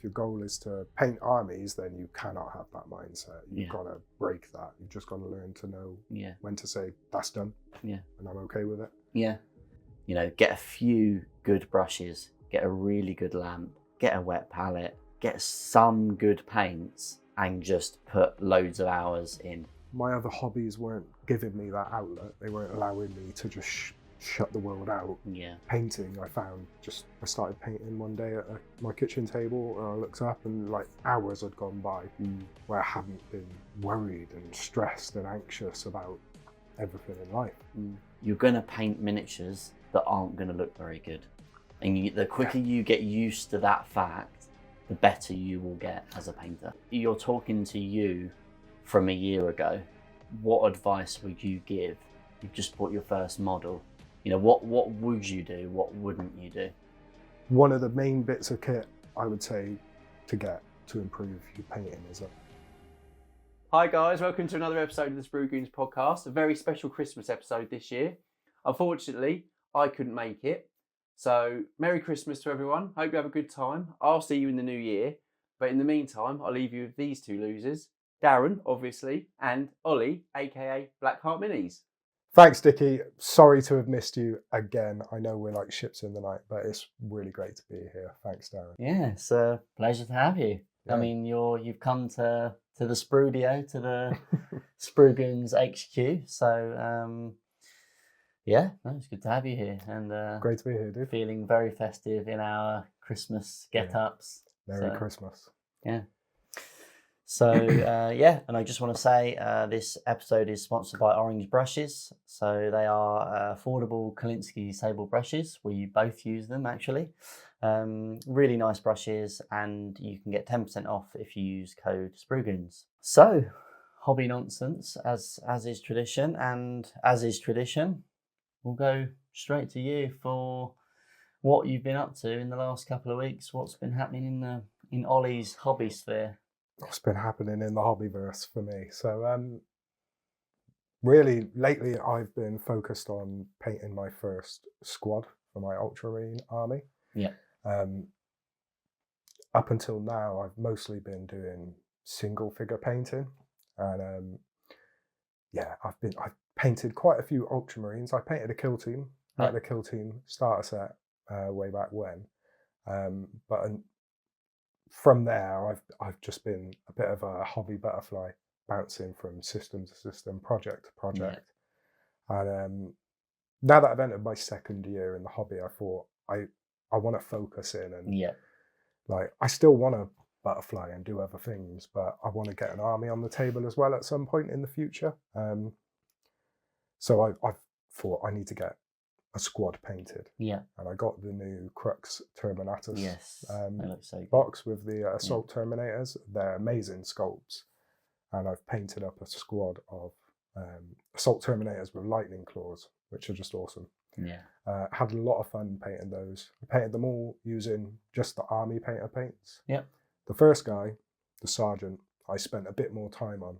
your goal is to paint armies, then you cannot have that mindset. You've got to break that. You've just got to learn to know when to say, that's done, and I'm okay with it. Yeah. You know, get a few good brushes, get a really good lamp, get a wet palette, get some good paints, and just put loads of hours in. My other hobbies weren't giving me that outlet. They weren't allowing me to just shut the world out. Yeah. Painting, I started painting one day at my kitchen table, and I looked up and like hours had gone by where I hadn't been worried and stressed and anxious about everything in life. You're going to paint miniatures that aren't going to look very good. And the quicker you get used to that fact, the better you will get as a painter. You're talking to you from a year ago. What advice would you give? You've just bought your first model. You know, what would you do? What wouldn't you do? One of the main bits of kit I would say to get to improve your painting is a... Hi guys, welcome to another episode of the Sprue Goons podcast, a very special Christmas episode this year. Unfortunately, I couldn't make it. So, Merry Christmas to everyone. Hope you have a good time. I'll see you in the new year. But in the meantime, I'll leave you with these two losers. Darren, obviously, and Ollie, aka Blackheart Minis. Thanks, Dickie. Sorry to have missed you again. I know we're like ships in the night, but it's really great to be here. Thanks, Darren. Yeah, it's a pleasure to have you. Yeah. I mean, you've come to the Sprudio, to the Sprue Goons HQ. So, it's good to have you here. And great to be here, dude. Feeling very festive in our Christmas get-ups. Merry Christmas. Yeah. So, and I just want to say this episode is sponsored by Orange Brushes. So they are affordable Kolinsky sable brushes. We both use them, actually. Really nice brushes, and you can get 10% off if you use code SPRUEGOONS. So, hobby nonsense, as is tradition, and as is tradition, we'll go straight to you for what you've been up to in the last couple of weeks. What's been happening in Ollie's hobby sphere? What's been happening in the hobbyverse for me? So really lately I've been focused on painting my first squad for my ultramarine army. Up until now I've mostly been doing single figure painting, and I've painted quite a few ultramarines. I painted a kill team at the kill team starter set way back when, but from there, I've just been a bit of a hobby butterfly, bouncing from system to system, project to project. And now that I've entered my second year in the hobby, I thought I want to focus in, and like I still want to butterfly and do other things, but I want to get an army on the table as well at some point in the future. So I thought I need to get a squad painted, and I got the new Crux Terminatus box with the Assault Terminators. They're amazing sculpts, and I've painted up a squad of Assault Terminators with lightning claws, which are just awesome. Had a lot of fun painting those. I painted them all using just the army painter paints. The first guy, the sergeant, I spent a bit more time on,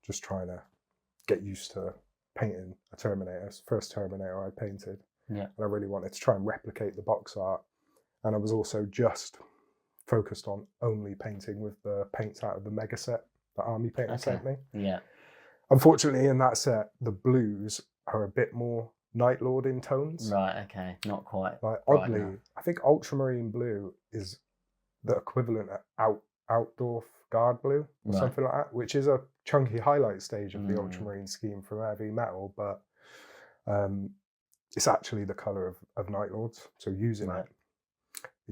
just trying to get used to painting a Terminator. First Terminator I painted, and I really wanted to try and replicate the box art. And I was also just focused on only painting with the paints out of the mega set that Army Painter sent me. Unfortunately, in that set, the blues are a bit more Night Lord in tones. Right. Okay. Not quite. Like oddly, I think Ultramarine blue is the equivalent of Outdoor Guard blue or something like that, which is a chunky highlight stage of the Ultramarine scheme from heavy metal, but it's actually the colour of Night Lords. So using it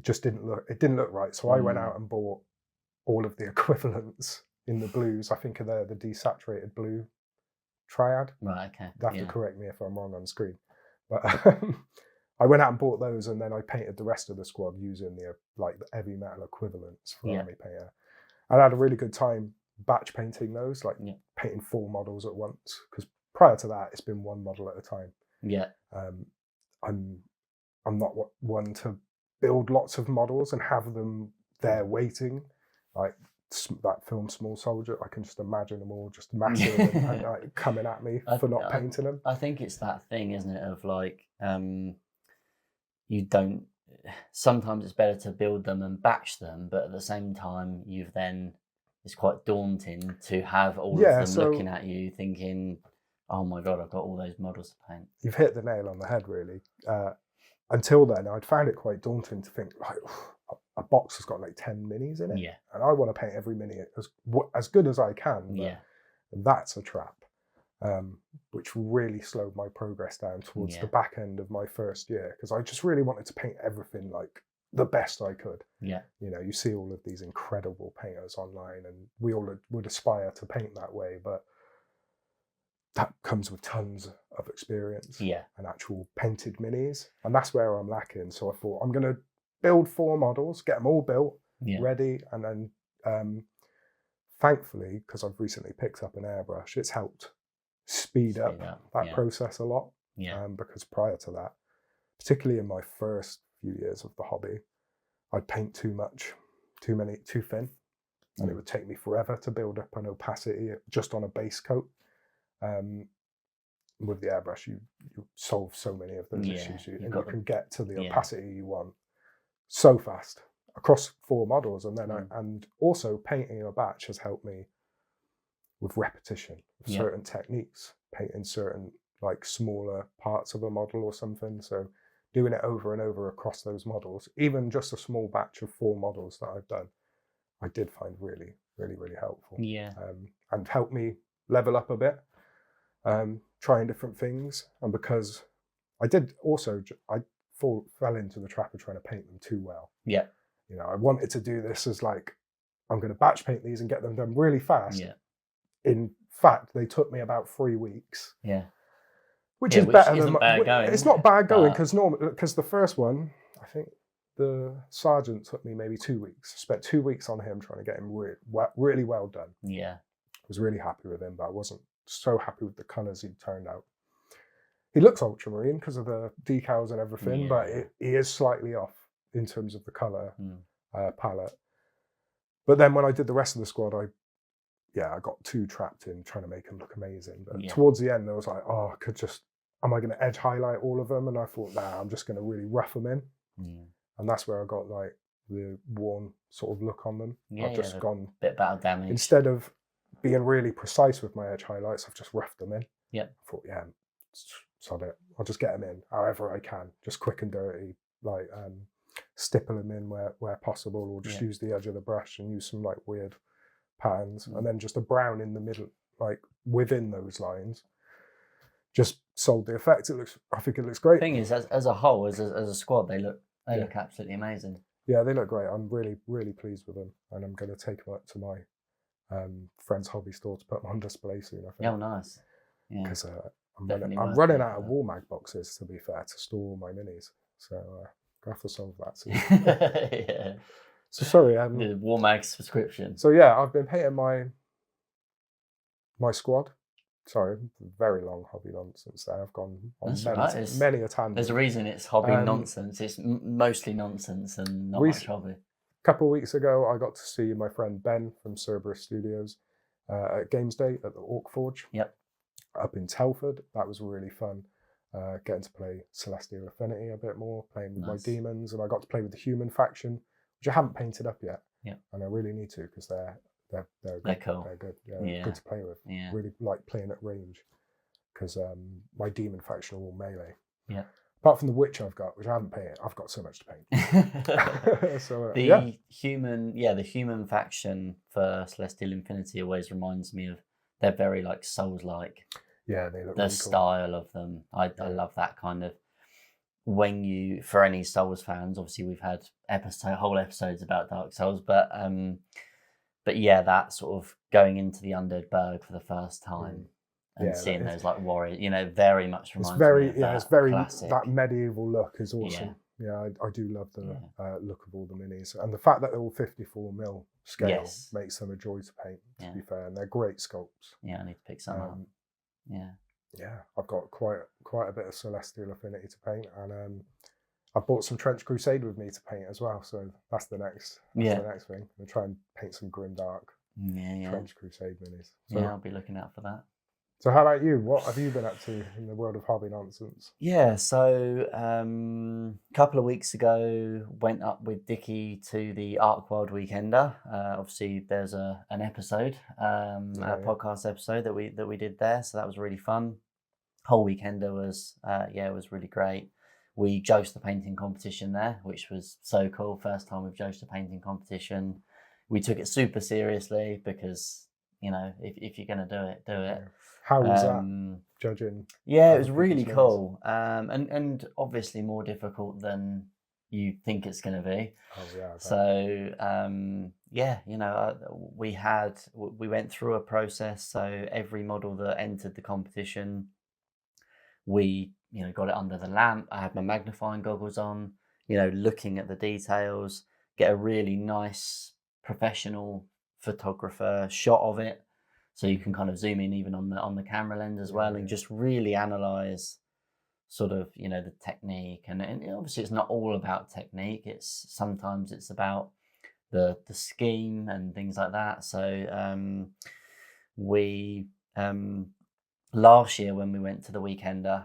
just didn't look right. So I went out and bought all of the equivalents in the blues. I think they're the desaturated blue triad. Right, okay. You have to correct me if I'm wrong on screen. But I went out and bought those, and then I painted the rest of the squad using the heavy metal equivalents for Army Painter. And I had a really good time batch painting those, painting 4 models at once, because prior to that it's been 1 model at a time. I'm not one to build lots of models and have them there waiting, like that film Small Soldier. I can just imagine them all just massive and coming at me for not painting them. I think it's that thing, isn't it, of like you don't sometimes it's better to build them and batch them, but at the same time, it's quite daunting to have all of them looking at you thinking, oh my God, I've got all those models to paint. You've hit the nail on the head, really. Until then, I'd found it quite daunting to think, like, a box has got like 10 minis in it. Yeah. And I want to paint every mini as good as I can. But that's a trap, which really slowed my progress down towards the back end of my first year, because I just really wanted to paint everything like the best I could. Yeah. You know, you see all of these incredible painters online, and we all would aspire to paint that way, but that comes with tons of experience and actual painted minis, and that's where I'm lacking. So I thought, I'm going to build 4 models, get them all built, ready, and then thankfully, because I've recently picked up an airbrush, it's helped speed up that process a lot. Because prior to that, particularly in my first few years of the hobby, I'd paint too much, too thin, and it would take me forever to build up an opacity just on a base coat. With the airbrush, you solve so many of those issues, and you can get to the opacity you want so fast across 4 models. And then and also painting a batch has helped me with repetition of certain techniques, painting certain like smaller parts of a model or something. So doing it over and over across those models, even just a small batch of 4 models that I've done, I did find really, really, really helpful. And helped me level up a bit, trying different things. And because I did also, I fell into the trap of trying to paint them too well. You know, I wanted to do this as like, I'm going to batch paint these and get them done really fast. In fact, they took me about 3 weeks. Which is better than bad going. It's not bad going, because the first one, I think the sergeant took me maybe 2 weeks. Spent 2 weeks on him trying to get him really well done. I was really happy with him, but I wasn't so happy with the colours he'd turned out. He looks ultramarine because of the decals and everything, but he is slightly off in terms of the colour palette. But then when I did the rest of the squad, I got too trapped in trying to make him look amazing. But towards the end, I was like, oh, am I going to edge highlight all of them? And I thought, nah, I'm just going to really rough them in. And that's where I got like the worn sort of look on them. I've just gone bit battle damage. Instead of being really precise with my edge highlights, I've just roughed them in. I thought, sod it. I'll just get them in however I can, just quick and dirty, like stipple them in where possible, or just use the edge of the brush and use some like weird patterns, and then just a brown in the middle, like within those lines, just sold the effect. I think it looks great. The thing is, as a whole, as a squad, they look absolutely amazing. Yeah, they look great. I'm really, really pleased with them, and I'm going to take them up to my friend's hobby store to put them on display soon, I think. Oh, nice. Because I'm running out of wall mag boxes, to be fair, to store all my minis. So I have to solve that soon. So sorry, the War Mag subscription. So I've been painting my squad. Sorry, very long hobby nonsense there. I've gone on many a tangent. There's a reason it's hobby nonsense. It's mostly nonsense and not much hobby. A couple of weeks ago, I got to see my friend Ben from Cerberus Studios at Games Day at the Orc Forge. Up in Telford. That was really fun. Getting to play Celestial Affinity a bit more, playing with my demons, and I got to play with the human faction, which I haven't painted up yet. And I really need to, because they're good. Cool. They're good. Good to play with. Really like playing at range, because my demon faction are all melee. Apart from the witch I've got, which I haven't painted, I've got so much to paint. So the human faction for Celestial Infinity always reminds me of, they're very like Souls-like. Yeah, they look the really style of them. I love that kind of. For any Souls fans, obviously we've had whole episodes about Dark Souls, but that sort of going into the Undead Burg for the first time and seeing those like warriors, very much reminds me of that. It's very classic. That medieval look is awesome. I do love the look of all the minis, and the fact that they're all 54mm scale makes them a joy to paint. To be fair, and they're great sculpts. I need to pick some up. I've got quite a bit of Celestial Affinity to paint, and I've bought some Trench Crusade with me to paint as well. So that's the next thing. I'm trying to paint some Grimdark Trench Crusade minis. So, I'll be looking out for that. So how about you? What have you been up to in the world of hobby nonsense? Yeah, so a couple of weeks ago, went up with Dickie to the Arc World Weekender. Obviously, there's an episode, a podcast episode that we did there, so that was really fun. Whole Weekender was it was really great. We judged the painting competition there, which was so cool. First time we've judged a painting competition. We took it super seriously because, you know, if you're going to do it, do it. Yeah. How was that, judging? Yeah, it was really cool. And obviously more difficult than you think it's going to be. Oh, yeah. So, we went through a process. So every model that entered the competition, we, got it under the lamp. I had my magnifying goggles on, looking at the details, get a really nice professional photographer shot of it. So you can kind of zoom in even on the camera lens as well, and just really analyze sort of, the technique. And obviously it's not all about technique. Sometimes it's about the scheme and things like that. So we last year when we went to the Weekender,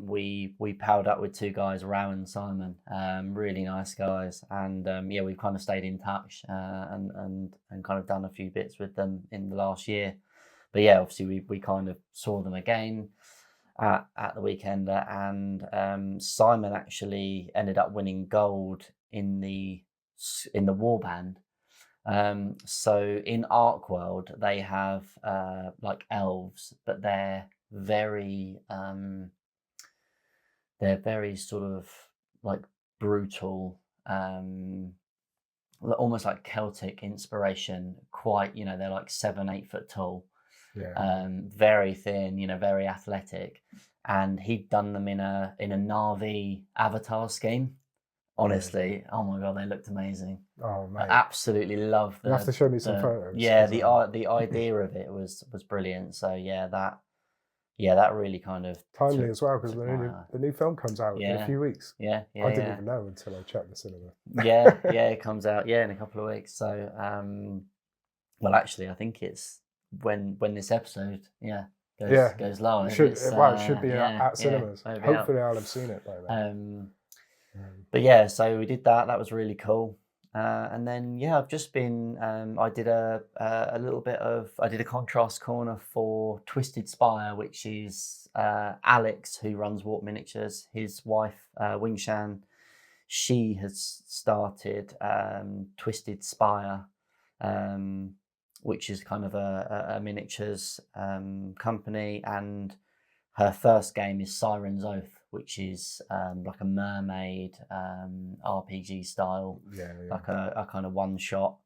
we palled up with two guys, Rao and Simon, really nice guys, and we've kind of stayed in touch and kind of done a few bits with them in the last year. But yeah, obviously we kind of saw them again at the Weekender, and Simon actually ended up winning gold in the warband. So in Arc World they have like elves, but they're very sort of like brutal, almost like Celtic inspiration. Quite, they're like 7-8 foot tall, very thin, very athletic. And he'd done them in a Na'vi avatar scheme. Honestly, oh my god, they looked amazing. Oh mate, I absolutely loved them. You have to show me some photos. Yeah, the idea of it was brilliant. So that really kind of timely as well, because the new film comes out in a few weeks. I didn't even know until I checked the cinema. It comes out in a couple of weeks. So well, actually, I think it's when this episode goes live. It should be at cinemas. Hopefully, I'll have seen it by then. But so we did that. That was really cool. And then I've just been. I did a contrast corner for Twisted Spire, which is Alex, who runs Warp Miniatures. His wife Wingshan, she has started Twisted Spire, which is kind of a miniatures company, and her first game is Siren's Oath, which is like a mermaid RPG style, like a kind of one-shot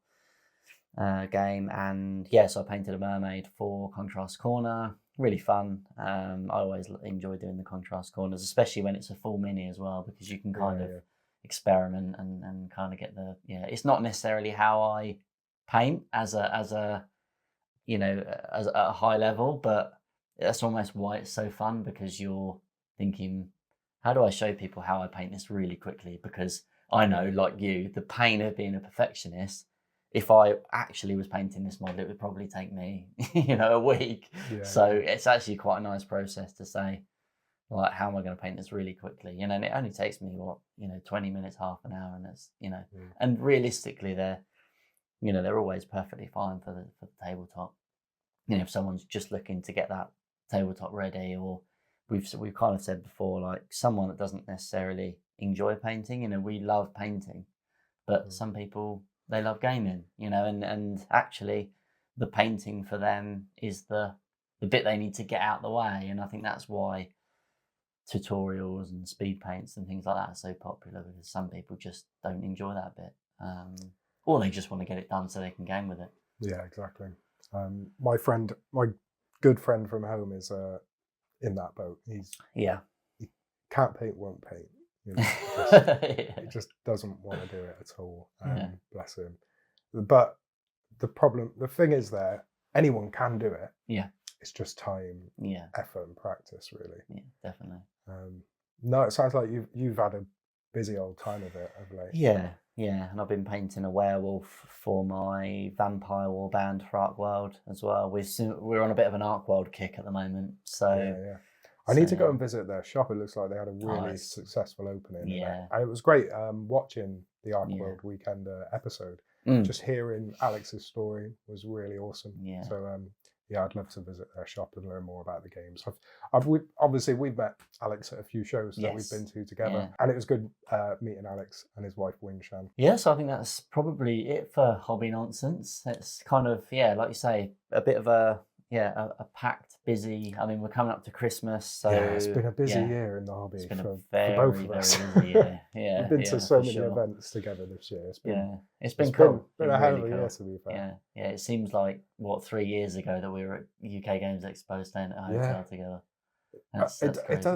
game. And so I painted a mermaid for Contrast Corner. Really fun. I always enjoy doing the Contrast Corners, especially when it's a full mini as well, because you can kind of experiment and kind of get it's not necessarily how I paint as a high level, but that's almost why it's so fun, because you're thinking, how do I show people how I paint this really quickly? Because I know, like you, the pain of being a perfectionist, if I actually was painting this model, it would probably take me, a week. So it's actually quite a nice process to say, like, how am I going to paint this really quickly? And it only takes me 20 minutes, half an hour, and it's, and realistically they're always perfectly fine for the tabletop. If someone's just looking to get that tabletop ready, or we've kind of said before, like someone that doesn't necessarily enjoy painting, we love painting, but some people, they love gaming, and actually the painting for them is the bit they need to get out the way. And I think that's why tutorials and speed paints and things like that are so popular, because some people just don't enjoy that bit, or they just want to get it done so they can game with it. Yeah, exactly. My good friend from home is in that boat. He can't paint, won't paint. He just doesn't want to do it at all. Bless him. But the thing is, anyone can do it. Yeah. It's just time, effort, and practice, really. Yeah, definitely. No, it sounds like you've had a busy old time of it of late. Yeah, Yeah, and I've been painting a werewolf for my Vampire Warband for Arc World as well. We're on a bit of an Arc World kick at the moment, so yeah. I need to go and visit their shop. It looks like they had a really successful opening. Yeah, and it was great watching the Arc World Weekend episode. Just hearing Alex's story was really awesome. Yeah. So I'd love to visit their shop and learn more about the games. Obviously we've met Alex at a few shows that we've been to together, and it was good meeting Alex and his wife Wingshan. Yeah, so I think that's probably it for Hobby Nonsense. It's kind of like you say, a bit of a packed, busy. I mean, we're coming up to Christmas, so it's been a busy year in the hobby. It's been for very, both of us. very busy year. Yeah, we've been to so many events together this year. It's been cool. Been a hell of a year, to be fair. Yeah. It seems like 3 years ago that we were at UK Games Expo staying at a hotel together.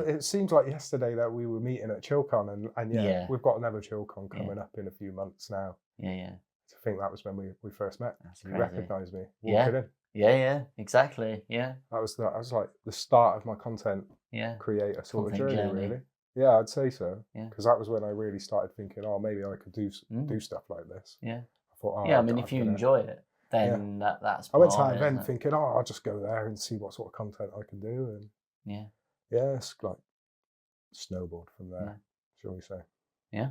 It seems like yesterday that we were meeting at ChillCon, and we've got another ChillCon coming up in a few months now. Yeah. I think that was when we first met. You recognised me walking in. Yeah, exactly. Yeah. That was like the start of my content creator sort of journey, really. Yeah, I'd say so. Yeah. Because that was when I really started thinking, maybe I could do stuff like this. Yeah. I thought, I mean, if you enjoy it, then that's. I went to that event thinking, I'll just go there and see what sort of content I can do, and it's like snowballed from there, shall we say? Yeah.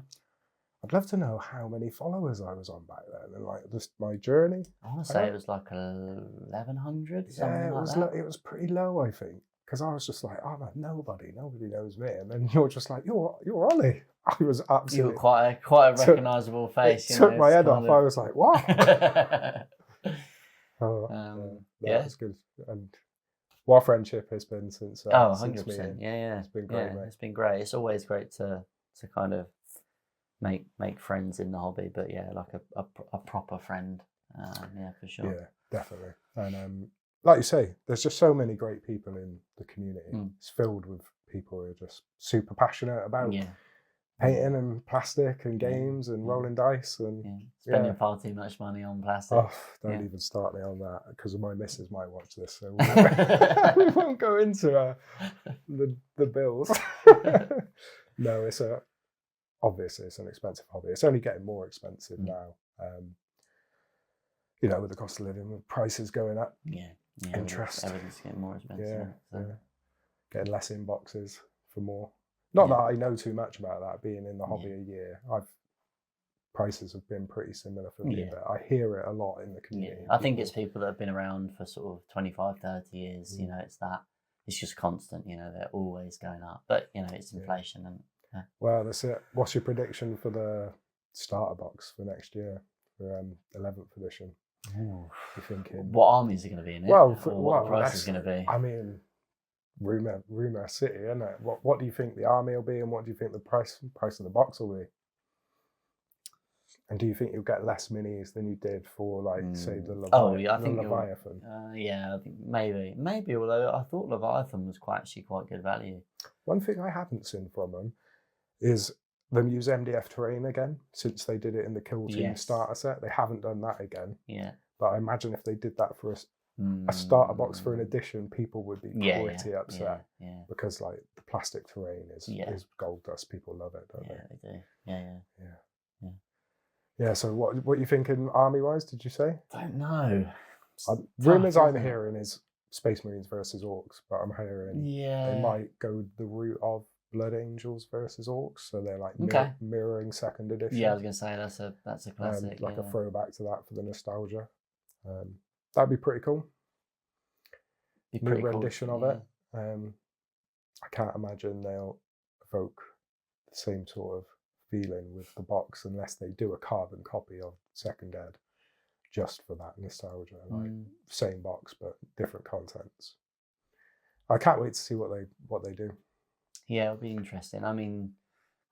I'd love to know how many followers I was on back then, and like just my journey. I want to say it was like 1,100. Yeah, it was pretty low, I think, because I was just like, nobody knows me, and then you're just like, you're Ollie. I was absolutely. You were quite a recognisable face. It took my head off. I was like, what? It's good. And what friendship has been since. 100%. Yeah. It's been great, mate. It's been great. It's always great to kind of make friends in the hobby, but like a proper friend, for sure. Yeah, definitely. And like you say, there's just so many great people in the community. It's filled with people who are just super passionate about painting and plastic and games and rolling dice and spending far too much money on plastic. Don't even start me on that, because my missus might watch this, so we won't go into the bills. No, obviously it's an expensive hobby. It's only getting more expensive now. With the cost of living, with prices going up. Interest. Everything's getting more expensive. Getting less in boxes for more. Not that I know too much about that, being in the hobby a year. Prices have been pretty similar for me, but I hear it a lot in the community. I think it's people that have been around for sort of 25, 30 years. It's just constant. They're always going up. But it's inflation and. Well, that's it. What's your prediction for the starter box for next year for 11th edition? You're thinking what armies are going to be in it? Well, what the price is going to be? I mean, rumor city, isn't it? What do you think the army will be, and what do you think the price of the box will be? And do you think you'll get less minis than you did for, like, say, the Leviathan? I think maybe. Although I thought Leviathan was quite good value. One thing I haven't seen from them is them use MDF terrain again, since they did it in the Kill Team starter set. They haven't done that again. Yeah. But I imagine if they did that for a starter box for an edition, people would be pretty upset. Yeah. Because like the plastic terrain is gold dust. People love it, don't they? Yeah, they do. Yeah. Yeah. So what are you thinking army wise? Did you say? Don't know. Rumours I'm hearing is Space Marines versus Orcs, but I'm hearing they might go the route of Blood Angels versus Orcs, so they're like mirroring second edition. Yeah, I was gonna say that's a classic, like a throwback to that for the nostalgia. That'd be pretty cool. New rendition of it. I can't imagine they'll evoke the same sort of feeling with the box unless they do a carbon copy of Second Ed, just for that nostalgia, like same box but different contents. I can't wait to see what they do. Yeah, it'll be interesting. I mean,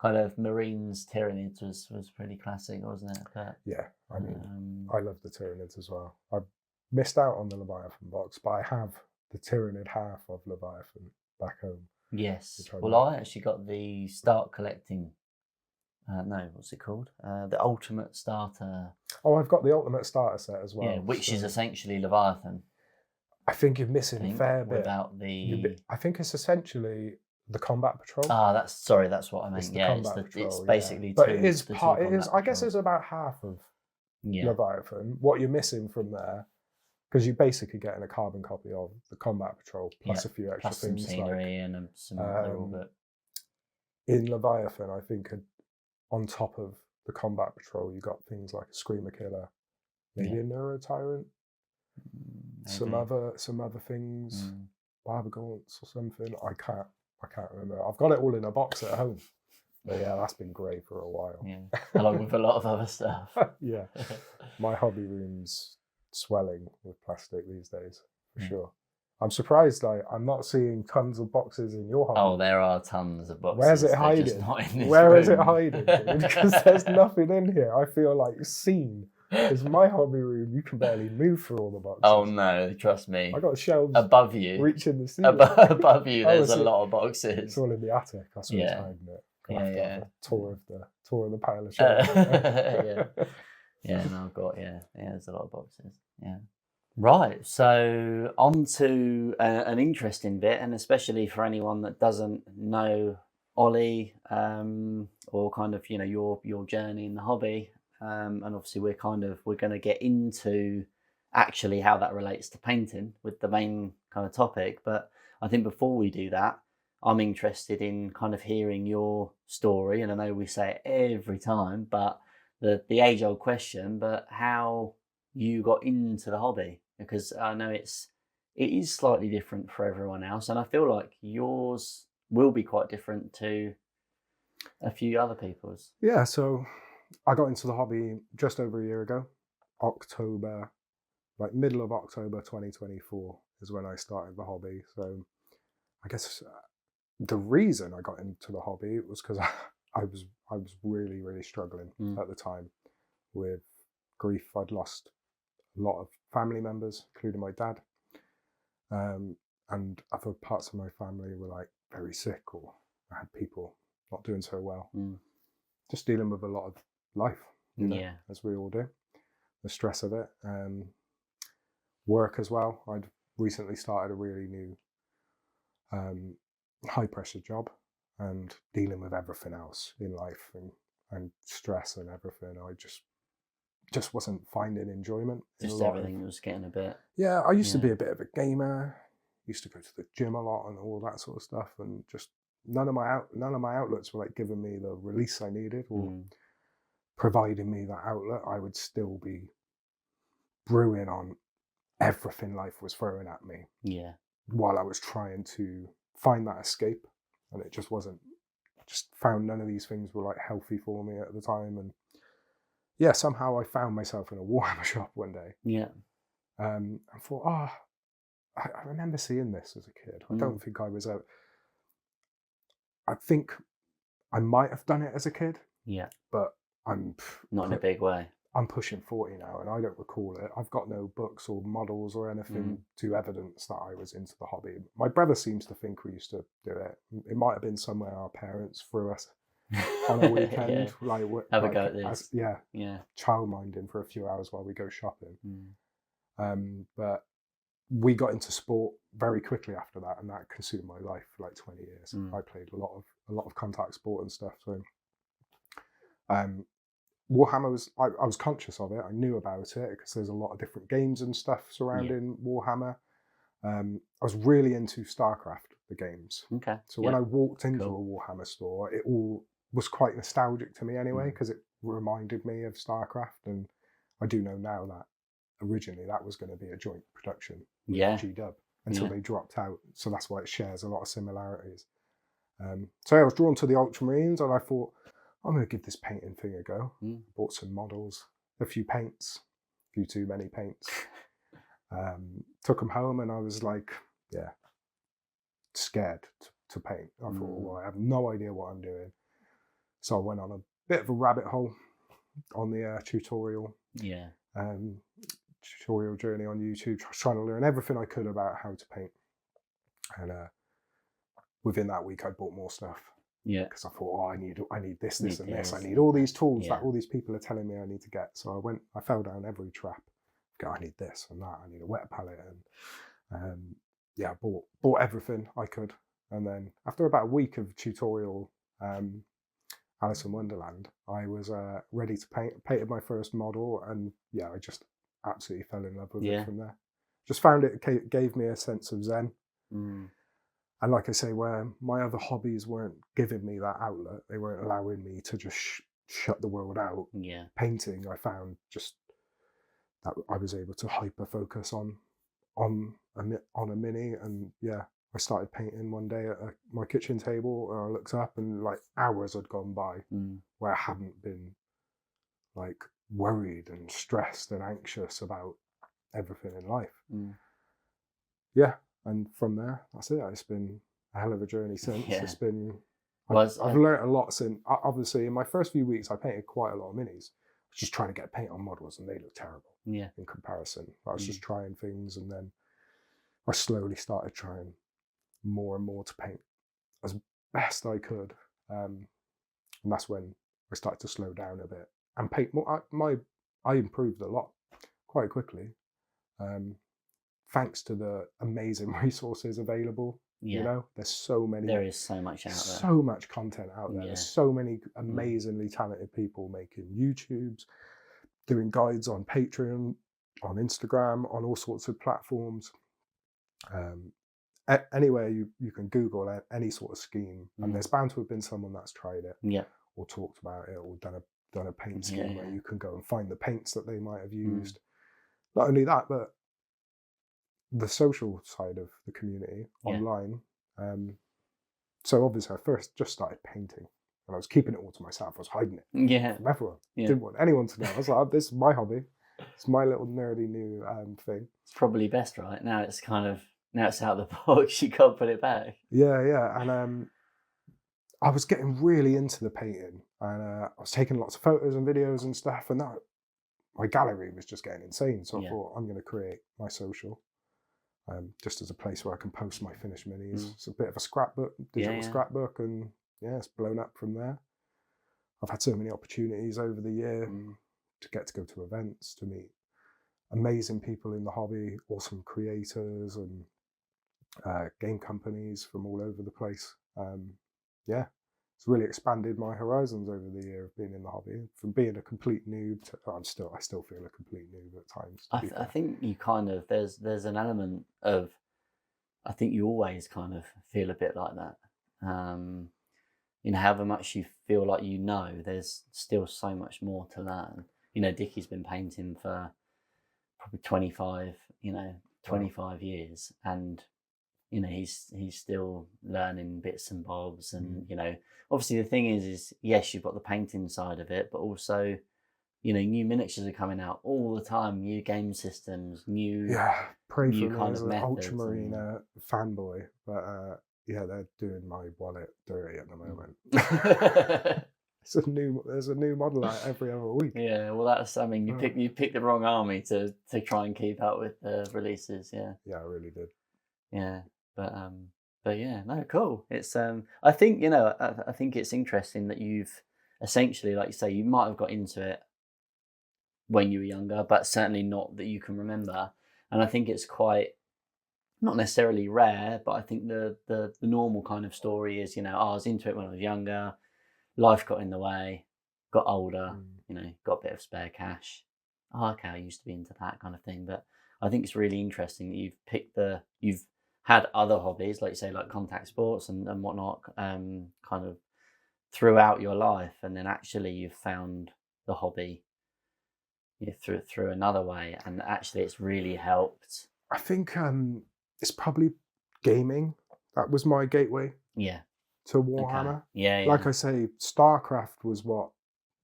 kind of Marines Tyranids was pretty classic, wasn't it? But, yeah, I mean, I love the Tyranids as well. I missed out on the Leviathan box, but I have the Tyranid half of Leviathan back home. Yes. Well, I actually got the Start Collecting. What's it called? The Ultimate Starter. Oh, I've got the Ultimate Starter set as well. Yeah, which is essentially Leviathan. I think you're missing a fair bit. Without the... I think it's essentially the Combat Patrol. That's what I meant. It's basically but it is part. It is. I guess it's about half of Leviathan. What you're missing from there, because you're basically getting a carbon copy of the Combat Patrol plus a few extra things, some scenery and some other bit. In Leviathan, I think on top of the Combat Patrol, you got things like a Screamer Killer, maybe a Neuro Tyrant, some other things, Barbagaunts or something. I can't remember. I've got it all in a box at home. But yeah, that's been grey for a while. Yeah, along with a lot of other stuff. Yeah, my hobby room's swelling with plastic these days, for sure. I'm surprised I'm not seeing tons of boxes in your hobby. Oh, there are tons of boxes. Where's it hiding? Where is it hiding? Because there's nothing in here. I feel like it's seen. Because my hobby room, you can barely move through all the boxes. Oh no, trust me. I got shelves above you, reaching the ceiling. Above you, there's a lot of boxes. It's all in the attic. That's where it's hiding it. Yeah. Tour of the pile of shelves. No, I've got there's a lot of boxes. Yeah. Right, so on to an interesting bit, and especially for anyone that doesn't know Ollie, or kind of your journey in the hobby, and obviously we're going to get into actually how that relates to painting with the main kind of topic. But I think before we do that, I'm interested in kind of hearing your story, and I know we say it every time, but the age-old question, but how you got into the hobby. Because I know it is slightly different for everyone else, and I feel like yours will be quite different to a few other people's. Yeah, so I got into the hobby just over a year ago, October, like middle of October 2024 is when I started the hobby. So I guess the reason I got into the hobby was because I was really, really struggling at the time with grief. I'd lost a lot of family members, including my dad, and other parts of my family were like very sick, or I had people not doing so well. Just dealing with a lot of life, as we all do, the stress of it. Work as well. I'd recently started a really new high pressure job, and dealing with everything else in life and stress and everything. I just wasn't finding enjoyment. Just everything was getting a bit. Yeah, I used to be a bit of a gamer. Used to go to the gym a lot and all that sort of stuff, and just none of my outlets were like giving me the release I needed or providing me that outlet. I would still be brewing on everything life was throwing at me. Yeah. While I was trying to find that escape, and it just wasn't. Just found none of these things were like healthy for me at the time, and somehow I found myself in a Warhammer shop one day. Yeah. And thought, I remember seeing this as a kid. I don't think I was I think I might have done it as a kid. Yeah. But I'm not in a big way. I'm pushing 40 now, and I don't recall it. I've got no books or models or anything to evidence that I was into the hobby. My brother seems to think we used to do it. It might have been somewhere our parents threw us on a weekend. Have a go at this. Child minding for a few hours while we go shopping. But we got into sport very quickly after that, and that consumed my life for like 20 years. I played a lot of contact sport and stuff. So Warhammer was, I was conscious of it. I knew about it because there's a lot of different games and stuff surrounding Warhammer. I was really into StarCraft, the games. Okay. So when I walked into a Warhammer store, it all was quite nostalgic to me anyway, because it reminded me of StarCraft. And I do know now that originally that was going to be a joint production with GW until they dropped out. So that's why it shares a lot of similarities. So I was drawn to the Ultramarines, and I thought, I'm going to give this painting thing a go. Bought some models, a few paints, a few too many paints. Took them home, and I was like, scared to paint. I thought, well, I have no idea what I'm doing. So I went on a bit of a rabbit hole on the tutorial journey on YouTube, trying to learn everything I could about how to paint. And within that week, I bought more stuff. Yeah, because I thought, I need this, and this. I need all these tools that all these people are telling me I need to get. So I fell down every trap. I need this and that. I need a wet palette, and I bought everything I could. And then after about a week of tutorial Alice in Wonderland, I was ready to painted my first model, and yeah, I just absolutely fell in love with it from there. Just found it gave me a sense of zen. And like I say, where my other hobbies weren't giving me that outlet, they weren't allowing me to just shut the world out. Painting, I found just that I was able to hyper focus on a mini, and yeah, I started painting one day at my kitchen table, and I looked up and like hours had gone by where I hadn't been like worried and stressed and anxious about everything in life. Yeah, and from there, that's it. It's been a hell of a journey since. It's been, I've learned a lot since. Obviously, in my first few weeks, I painted quite a lot of minis. Just trying to get paint on models, and they look terrible in comparison. I was just trying things, and then I slowly started trying more and more to paint as best I could. And that's when I started to slow down a bit and paint more. I improved a lot quite quickly. Thanks to the amazing resources available. You know, there's so many. There is so much out there. So much content out there. There's so many amazingly talented people making YouTubes, doing guides on Patreon, on Instagram, on all sorts of platforms. Anywhere you can Google any sort of scheme, and there's bound to have been someone that's tried it, or talked about it, or done a paint scheme where you can go and find the paints that they might have used. Not only that, but the social side of the community online. So obviously I first just started painting, and I was keeping it all to myself. I was hiding it from everyone. Didn't want anyone to know. I was like, this is my hobby. It's my little nerdy new thing. It's probably best, right? Now it's out of the box. You can't put it back. Yeah. And I was getting really into the painting, and I was taking lots of photos and videos and stuff, and my gallery was just getting insane. So I thought, I'm going to create my social. Just as a place where I can post my finished minis. It's a bit of a scrapbook, digital scrapbook, and it's blown up from there. I've had so many opportunities over the year to go to events, to meet amazing people in the hobby, awesome creators, and game companies from all over the place. It's really expanded my horizons over the year of being in the hobby. From being a complete noob to I still feel a complete noob at times. I think you kind of there's an element of, I think you always kind of feel a bit like that. However much you feel like there's still so much more to learn. Dickie's been painting for probably 25 years, and he's still learning bits and bobs, and obviously the thing is yes, you've got the painting side of it, but also new miniatures are coming out all the time, new game systems, pray for me as an Ultramarine fanboy, but they're doing my wallet dirty at the moment. There's a new model out every other week. Yeah, well, you picked the wrong army to try and keep up with the releases. Yeah, I really did. Yeah, but yeah, no, cool. It's I think I think it's interesting that you've essentially, like you say, you might have got into it when you were younger, but certainly not that you can remember. And I think it's quite not necessarily rare, but I think the normal kind of story is, I was into it when I was younger, life got in the way, got older, got a bit of spare cash. Oh, okay, I used to be into that kind of thing. But I think it's really interesting that you've had other hobbies, like you say, like contact sports and whatnot, kind of throughout your life, and then actually you've found the hobby through another way, and actually it's really helped. I think it's probably gaming. That was my gateway. To Warhammer. Okay. Yeah. Like I say, StarCraft was what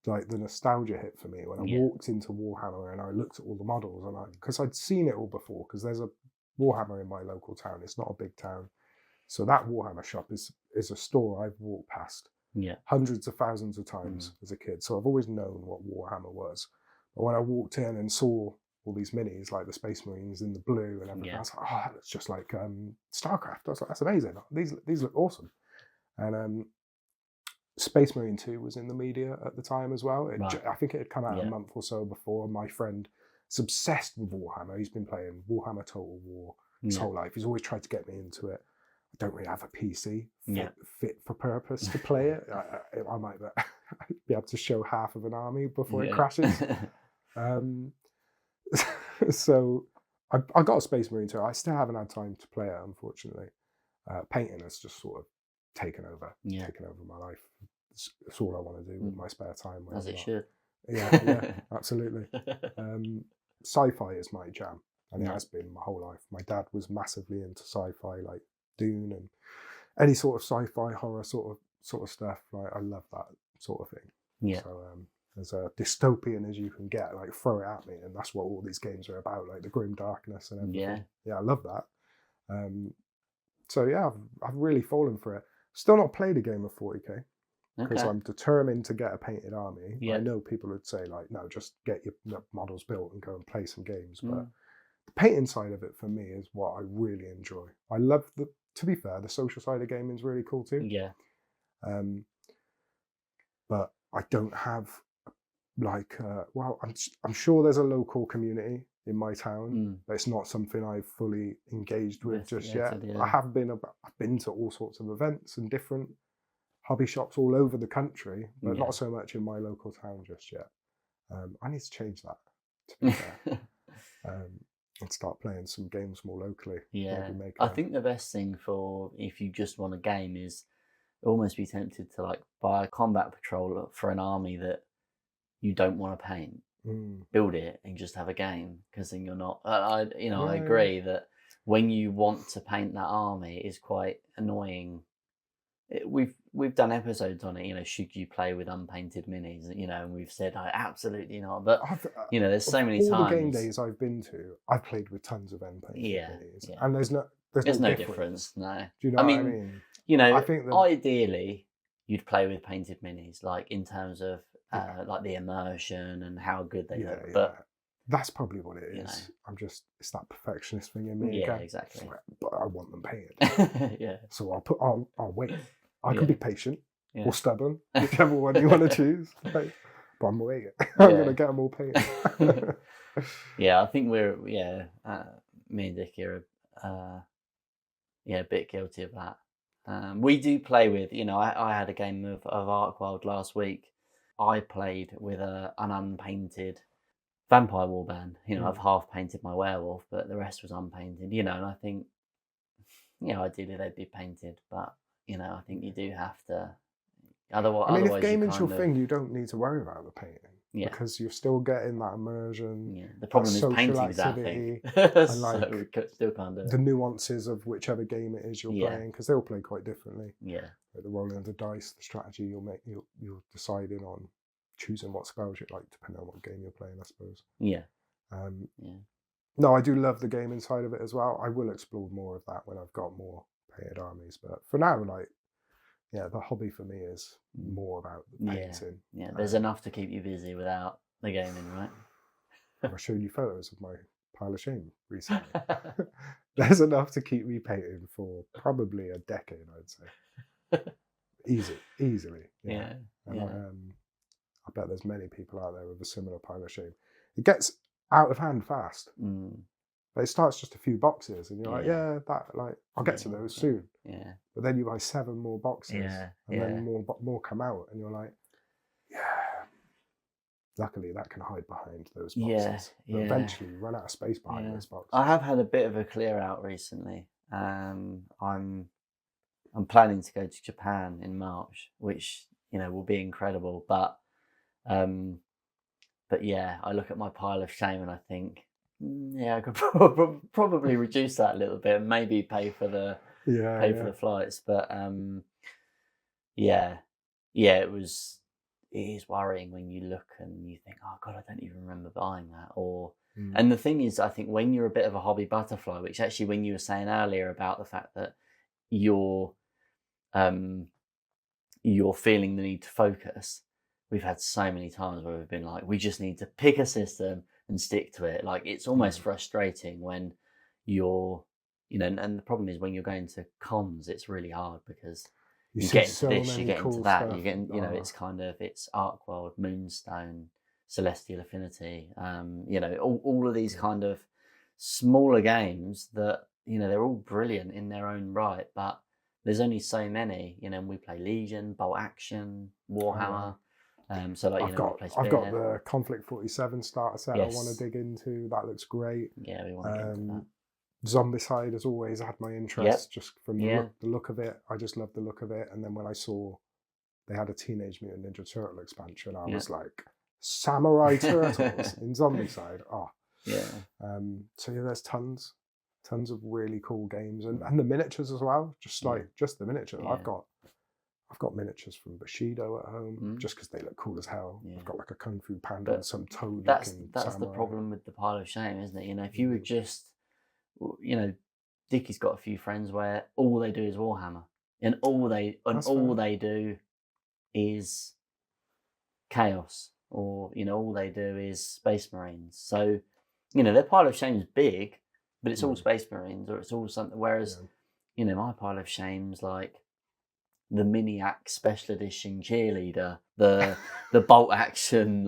the nostalgia hit for me when I walked into Warhammer and I looked at all the models, and because I'd seen it all before, because there's a Warhammer in my local town. It's not a big town, so that Warhammer shop is a store I've walked past hundreds of thousands of times as a kid. So I've always known what Warhammer was. But when I walked in and saw all these minis, like the Space Marines in the blue and everything, I was like, oh, that looks just like StarCraft. I was like, that's amazing. These look awesome. And Space Marine 2 was in the media at the time as well. I think it had come out a month or so before. My friend is obsessed with Warhammer. He's been playing Warhammer Total War his whole life. He's always tried to get me into it. I don't really have a PC fit for purpose to play it. I might be able to show half of an army before it crashes. So I got a Space Marine too. I still haven't had time to play it, unfortunately. Painting has just sort of taken over my life. It's all I want to do with my spare time. As it should. Yeah, absolutely. Sci-fi is my jam, and it has been my whole life. My dad was massively into sci-fi, like Dune and any sort of sci-fi horror sort of stuff. Like I love that sort of thing. Yeah. So as dystopian as you can get, like throw it at me, and that's what all these games are about, like the grim darkness and everything. Yeah, I love that. So yeah, I've really fallen for it. Still not played a game of 40k because I'm determined to get a painted army. I know people would say like, no, just get your models built and go and play some games. But the painting side of it for me is what I really enjoy. I love to be fair, the social side of gaming is really cool too. Yeah. But I don't have like, well, I'm sure there's a local community in my town, but it's not something I've fully engaged with just yet. Yeah. I've been to all sorts of events and different hobby shops all over the country, but not so much in my local town just yet. I need to change that, to be fair, and start playing some games more locally. Yeah, I think the best thing for if you just want a game is almost be tempted to like buy a combat patrol for an army that you don't want to paint. Build it and just have a game, because then you're not. I agree that when you want to paint that army is quite annoying. We've done episodes on it. Should you play with unpainted minis? And we've said absolutely not. But there's so many times. All the game days I've been to, I've played with tons of unpainted minis, and there's no difference. No, do you know what I mean? I think ideally you'd play with painted minis, like in terms of like the immersion and how good they look. But that's probably what it is. It's that perfectionist thing in me. Yeah, exactly. But I want them painted. So I'll wait. I can be patient or stubborn, whichever one you want to choose. But I'm waiting. I'm going to get them all painted. I think we're, me and Dickie are, a bit guilty of that. We do play with, I had a game of Arkwild last week. I played with an unpainted vampire warband. I've half painted my werewolf, but the rest was unpainted, and I think, ideally they'd be painted, but, I think you do have to. Otherwise, if gaming's your thing, you don't need to worry about the painting. Because you're still getting that immersion. Yeah. The problem is painting that thing. And like, so we still can't do it. The nuances of whichever game it is you're playing, because they all play quite differently. Yeah. Like the rolling of the dice, the strategy you're deciding on, choosing what spells you like, depending on what game you're playing, I suppose. Yeah. No, I do love the gaming side of it as well. I will explore more of that when I've got more painted armies. But for now, the hobby for me is more about the painting. Yeah, there's enough to keep you busy without the gaming, right? I showed you photos of my pile of shame recently. There's enough to keep me painting for probably a decade, I'd say. Easily. Yeah. I bet there's many people out there with a similar pile of shame. It gets out of hand fast. But it starts just a few boxes, and you're I'll get to those soon. Yeah. But then you buy 7 more boxes, and then more come out, and you're like, Luckily, that can hide behind those boxes. But eventually, you run out of space behind those boxes. I have had a bit of a clear out recently. I'm planning to go to Japan in March, which will be incredible. But I look at my pile of shame and I think, I could probably reduce that a little bit and maybe pay for the for the flights. But it is worrying when you look and you think, oh God, I don't even remember buying that. And the thing is, I think when you're a bit of a hobby butterfly, which actually when you were saying earlier about the fact that you're feeling the need to focus, we've had so many times where we've been like, we just need to pick a system and stick to it. Like, it's almost frustrating when you're, and the problem is when you're going to cons, it's really hard because you get into this, you get into that, you get, it's Arkwild, Moonstone, Celestial Affinity, all of these kind of smaller games that, they're all brilliant in their own right, but there's only so many. We play Legion, Bolt Action, Warhammer. So like I've got the Conflict 47 starter set. Yes. I want to dig into. That looks great. Yeah, we want to get into that. Zombicide has always had my interest, just from the look of it. I just love the look of it. And then when I saw they had a Teenage Mutant Ninja Turtle expansion, I was like, Samurai Turtles in Zombicide. Oh. Yeah. So there's tons of really cool games, and the miniatures as well. Just the miniatures. Yeah. I've got miniatures from Bushido at home, just because they look cool as hell. Yeah. I've got like a Kung Fu Panda and some toad. That's the problem with the pile of shame, isn't it? If you were just, Dickie's got a few friends where all they do is Warhammer, and all they do is Chaos, or all they do is Space Marines. So, their pile of shame is big, but it's all Space Marines, or it's all something. Whereas, my pile of shame's like the Miniac Special Edition cheerleader, the Bolt Action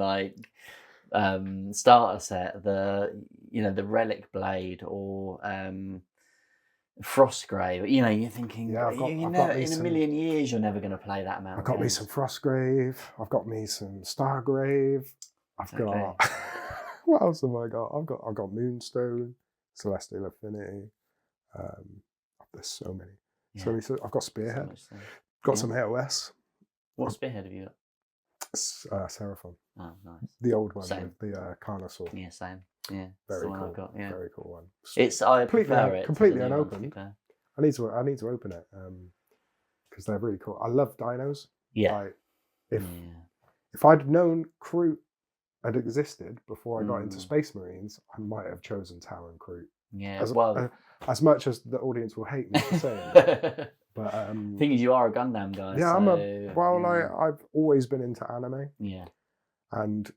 starter set, the Relic Blade, or Frostgrave. You're thinking, in a million years you're never going to play that amount. I've got me some Frostgrave. I've got me some Stargrave. I've got what else have I got? I've got Moonstone, Celestial Affinity. There's so many. Yeah. So I've got Spearhead. Got some AOS. What Spearhead have you got? Seraphon. Oh, nice. The old one with the Carnosaur. Yeah, same. Yeah, very cool. I've got, Very cool one. I prefer it completely unopened. I need to open it because they're really cool. I love dinos. Yeah. If I'd known Kroot had existed before I got into Space Marines, I might have chosen Talon Kroot. Yeah. As much as the audience will hate me for saying that. But thing is, you are a Gundam guy. Yeah, I've always been into anime. Yeah. And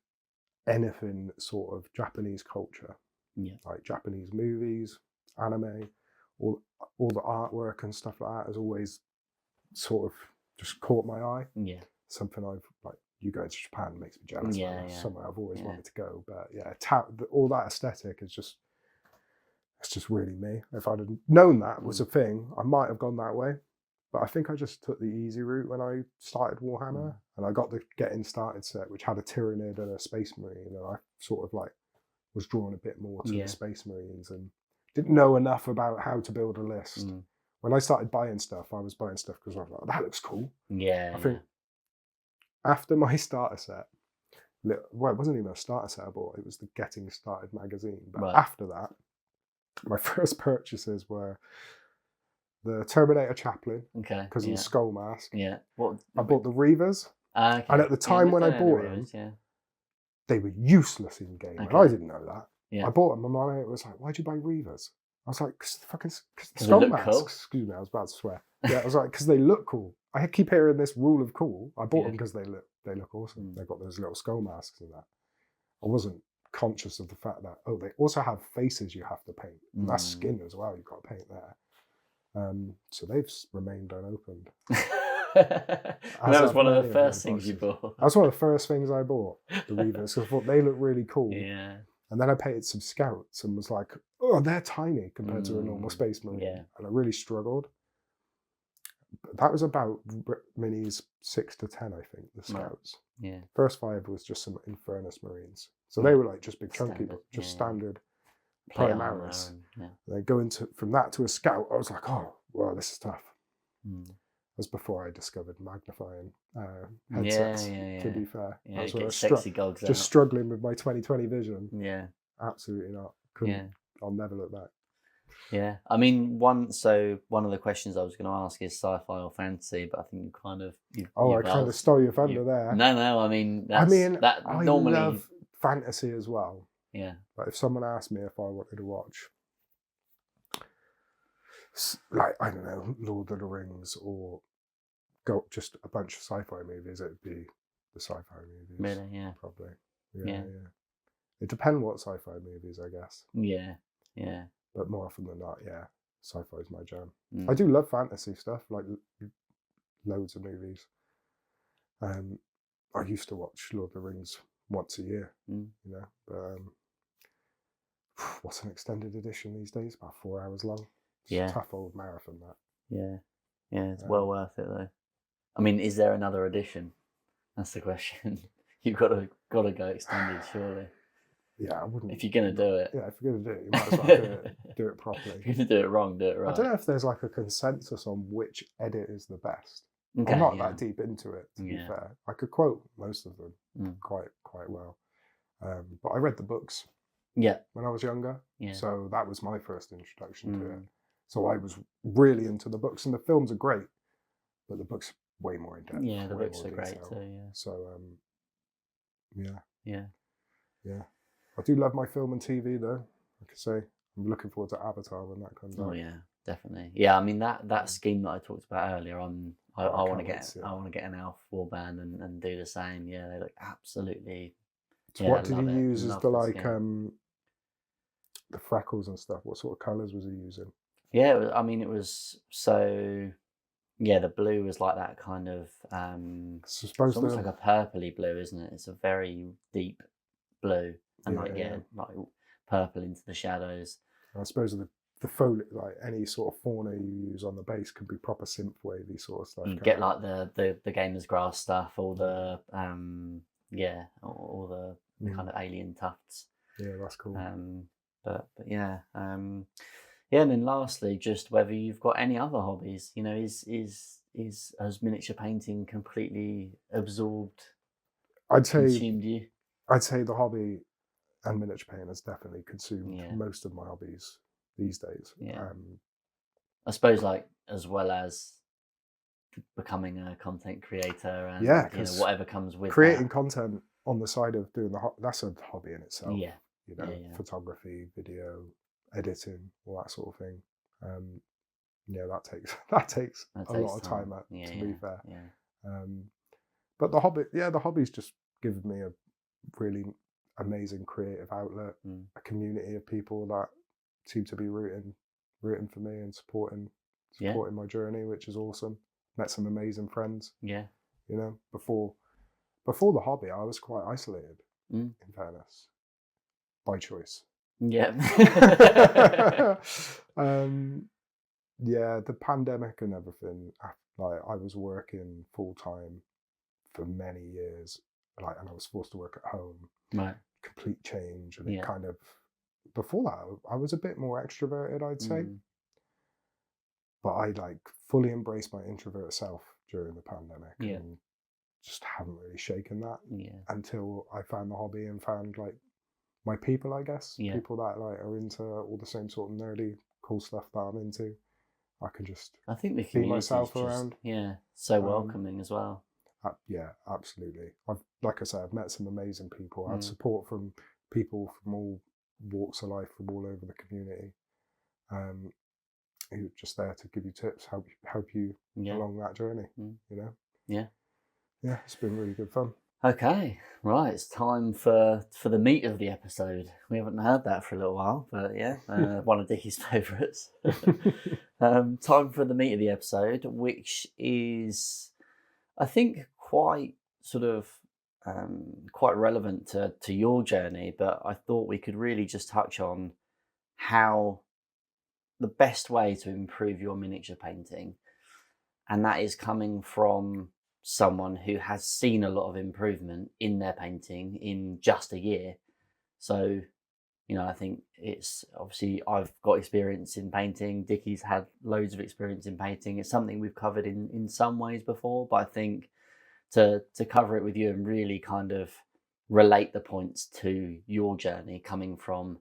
anything sort of Japanese culture. Yeah. Like Japanese movies, anime, all the artwork and stuff like that has always sort of just caught my eye. Yeah. Something you going to Japan makes me jealous. Yeah. Somewhere I've always wanted to go. But all that aesthetic is just. It's just really me. If I'd have known that was a thing, I might have gone that way. But I think I just took the easy route when I started Warhammer, and I got the Getting Started set, which had a Tyranid and a Space Marine, and I sort of was drawn a bit more to the Space Marines and didn't know enough about how to build a list. When I started buying stuff, I was buying stuff because I was like, that looks cool. Yeah. I think after my starter set, it wasn't even a starter set I bought, it was the Getting Started magazine. But after that, my first purchases were the Terminator Chaplain, because of the skull mask. Yeah. I bought the Reavers, and at the time when I bought them, they were useless in game, and I didn't know that. Yeah. I bought them, and my mate was like, "Why'd you buy Reavers?" I was like, "Because the skull masks." Cool. Excuse me, I was about to swear. Yeah, I was like, "Because they look cool." I keep hearing this rule of cool. I bought them because they look awesome. They've got those little skull masks and that. I wasn't conscious of the fact that they also have faces you have to paint, and that's skin as well. You've got to paint there. So they've remained unopened. That was one of the first things you bought. That was one of the first things I bought, the Reavers, because I thought they look really cool. Yeah. And then I painted some Scouts and was like, oh, they're tiny compared to a normal Space Marine. Yeah. And I really struggled. But that was about minis 6 to 10, I think, the Scouts. Yeah. First 5 was just some Infernus Marines. So they were just big chunky, but just standard Primaris. They go from that to a Scout. I was like, oh, well, this is tough. That was before I discovered magnifying headsets, to be fair. Yeah, that's where sexy gogs just struggling with my 20/20 vision. Yeah. Absolutely not. Couldn't. I'll never look back. Yeah. I mean, one of the questions I was going to ask is sci-fi or fantasy, but I think you kind of... I kind of stole your thunder there. No, I mean... I love fantasy as well. Yeah. But if someone asked me if I wanted to watch, I don't know, Lord of the Rings or go just a bunch of sci-fi movies, it'd be the sci-fi movies. Really, yeah. Probably. Yeah. It depends what sci-fi movies, I guess. Yeah. But more often than not, sci-fi is my jam. I do love fantasy stuff, like loads of movies. I used to watch Lord of the Rings once a year, but what's an extended edition these days? About 4 hours long. It's a tough old marathon, that. Yeah, it's well worth it though. I mean, is there another edition? That's the question. You've got to go extended, surely. Yeah, I wouldn't. If you're gonna do it. Yeah, if you're gonna do it, you might as well do it properly. If you're gonna do it wrong, do it right. I don't know if there's like a consensus on which edit is the best. Okay, I'm not that deep into it, to be fair. I could quote most of them quite well. But I read the books when I was younger. Yeah. So that was my first introduction to it. So I was really into the books, and the films are great, but the books are way more in depth. Yeah, the books are great too. Yeah. So I do love my film and TV though. Like I say, I'm looking forward to Avatar when that comes out. Oh yeah, definitely. Yeah, I mean that scheme that I talked about earlier on. I want to get an Alf warband and do the same. Yeah, they look absolutely. So what did he use as the the freckles and stuff? What sort of colours was he using? Yeah, it was so. Yeah, the blue was like that kind of. It's almost like a purpley blue, isn't it? It's a very deep blue, and like purple into the shadows. I suppose the foliage, like any sort of fauna you use on the base, can be proper synth wavy sort of stuff. You get like the gamer's grass stuff, all the all the kind of alien tufts. Yeah, that's cool. But yeah. Yeah, and then lastly, just whether you've got any other hobbies. You know, has miniature painting completely consumed you? I'd say the hobby and miniature painting has definitely consumed most of my hobbies these days. Yeah. I suppose, like, as well as becoming a content creator and whatever comes with creating content on the side of doing that's a hobby in itself. Yeah. You know, photography, video, editing, all that sort of thing. That takes a lot of time to be fair. Yeah. But the hobby's just given me a really amazing creative outlet, a community of people that seem to be rooting for me and supporting my journey, which is awesome. Met some amazing friends. Yeah. You know, before the hobby, I was quite isolated, in fairness, by choice. Yeah. The pandemic and everything, like I was working full time for many years, and I was forced to work at home. Right. Complete change, and it kind of, before that, I was a bit more extroverted, I'd say. But I fully embraced my introvert self during the pandemic, and just haven't really shaken that until I found the hobby and found my people, I guess. People that are into all the same sort of nerdy, cool stuff that I'm into. I can just be myself around. Yeah, so welcoming as well. Yeah, absolutely. I've met some amazing people. I had support from people from all walks of life, from all over the community, who are just there to give you tips, help you along that journey. You know. Yeah, it's been really good fun. Okay, right. It's time for the meat of the episode. We haven't heard that for a little while, but one of Dickie's favourites. Time for the meat of the episode, which is, I think, quite sort of quite relevant to your journey. But I thought we could really just touch on how the best way to improve your miniature painting, and that is coming from someone who has seen a lot of improvement in their painting in just a year. So, I think it's obviously I've got experience in painting. Dickie's had loads of experience in painting. It's something we've covered in some ways before, but I think to cover it with you and really kind of relate the points to your journey, coming from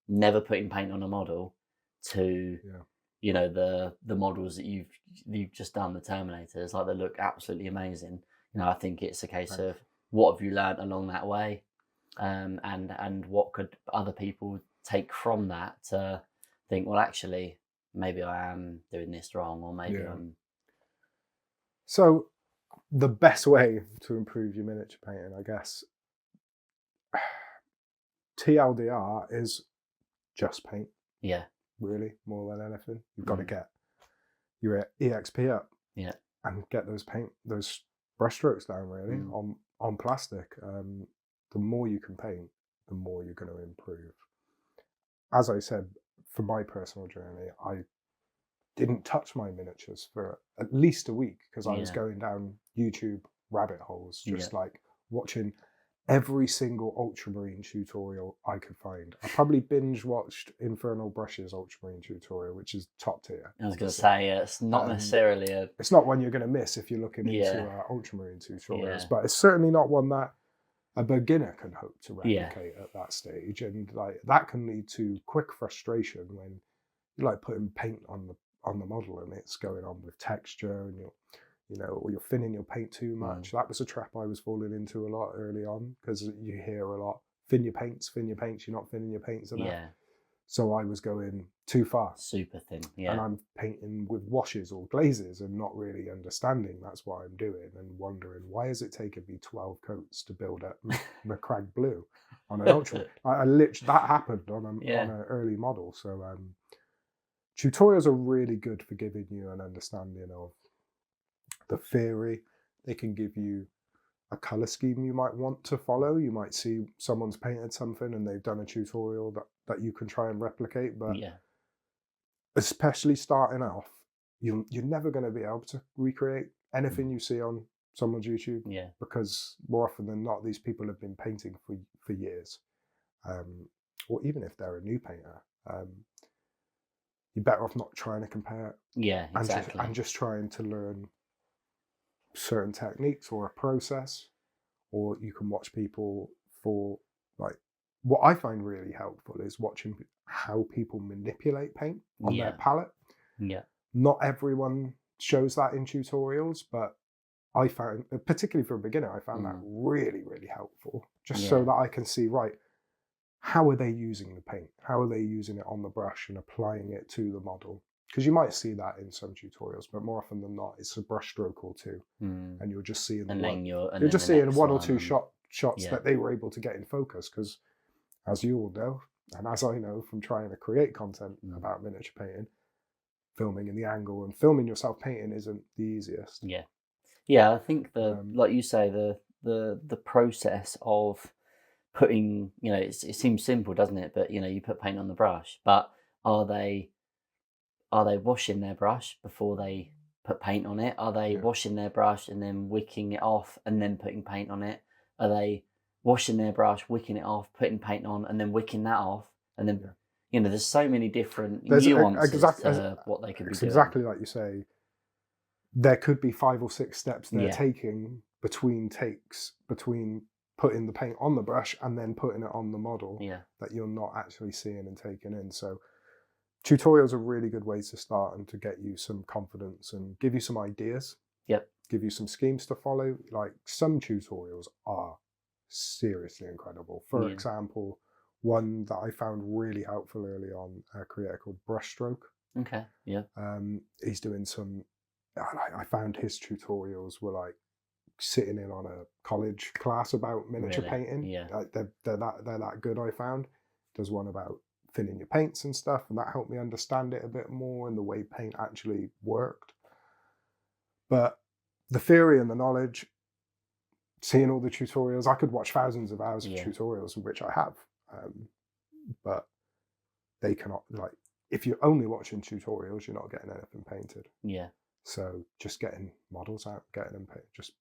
never putting paint on a model to the models that you've just done, the Terminators, they look absolutely amazing. I think it's a case of what have you learned along that way, and what could other people take from that to think, well, actually, maybe I am doing this wrong, or maybe I'm. So, the best way to improve your miniature painting, I guess, TLDR, is just paint. Yeah. Really, more than anything, you've got to get your EXP up, and get those brush strokes down really on plastic. The more you can paint, the more you're going to improve. As I said, for my personal journey, didn't touch my miniatures for at least a week because I was going down YouTube rabbit holes, just like watching every single ultramarine tutorial I could find. I probably binge watched Infernal Brush's ultramarine tutorial, which is top tier. I was going to say, it's not necessarily it's not one you're going to miss if you're looking into ultramarine tutorials, but it's certainly not one that a beginner can hope to replicate at that stage. And like that can lead to quick frustration when you like putting paint on the model and it's going on with texture and or you're thinning your paint too much. That was a trap I was falling into a lot early on because you hear a lot, thin your paints, you're not thinning your paints enough. Yeah. So I was going too far. Super thin, And I'm painting with washes or glazes and not really understanding that's what I'm doing and wondering, why is it taking me 12 coats to build up McCrag Blue on an Ultra? That happened on an early model. So tutorials are really good for giving you an understanding of the theory. They can give you a color scheme you might want to follow. You might see someone's painted something and they've done a tutorial that you can try and replicate, but especially starting off, you're never going to be able to recreate anything you see on someone's YouTube, because more often than not, these people have been painting for years, or even if they're a new painter, you're better off not trying to compare. Yeah, exactly. And just trying to learn certain techniques or a process, or you can watch people for like, what I find really helpful is watching how people manipulate paint on their palette. Yeah. Not everyone shows that in tutorials, but I found, particularly for a beginner, I found that really, really helpful. Just so that I can see, right, how are they using the paint? How are they using it on the brush and applying it to the model? Because you might see that in some tutorials, but more often than not, it's a brush stroke or two, and you're just seeing you're just seeing one or two shots that they were able to get in focus. Because, as you all know, and as I know from trying to create content about miniature painting, filming in the angle and filming yourself painting isn't the easiest. Yeah. I think like you say, the process of putting, it seems simple, doesn't it? But you put paint on the brush, but are they washing their brush before they put paint on it? Are they washing their brush and then wicking it off and then putting paint on it? Are they washing their brush, wicking it off, putting paint on, and then wicking that off? And then, there's so many different nuances to what they could be doing. Exactly like you say, there could be 5 or 6 steps they're taking between takes, between putting the paint on the brush and then putting it on the model that you're not actually seeing and taking in. So tutorials are really good ways to start and to get you some confidence and give you some ideas. Give you some schemes to follow. Like, some tutorials are seriously incredible. For example, one that I found really helpful early on, a creator called Brushstroke. Okay. Yeah. He's doing some. I found his tutorials were like sitting in on a college class about miniature painting. Yeah. They're that good. I found. There's one about thinning your paints and stuff, and that helped me understand it a bit more and the way paint actually worked. But the theory and the knowledge, seeing all the tutorials, I could watch thousands of hours of tutorials, which I have, but they cannot, like, if you're only watching tutorials, you're not getting anything painted. So just getting models out, getting them painted, just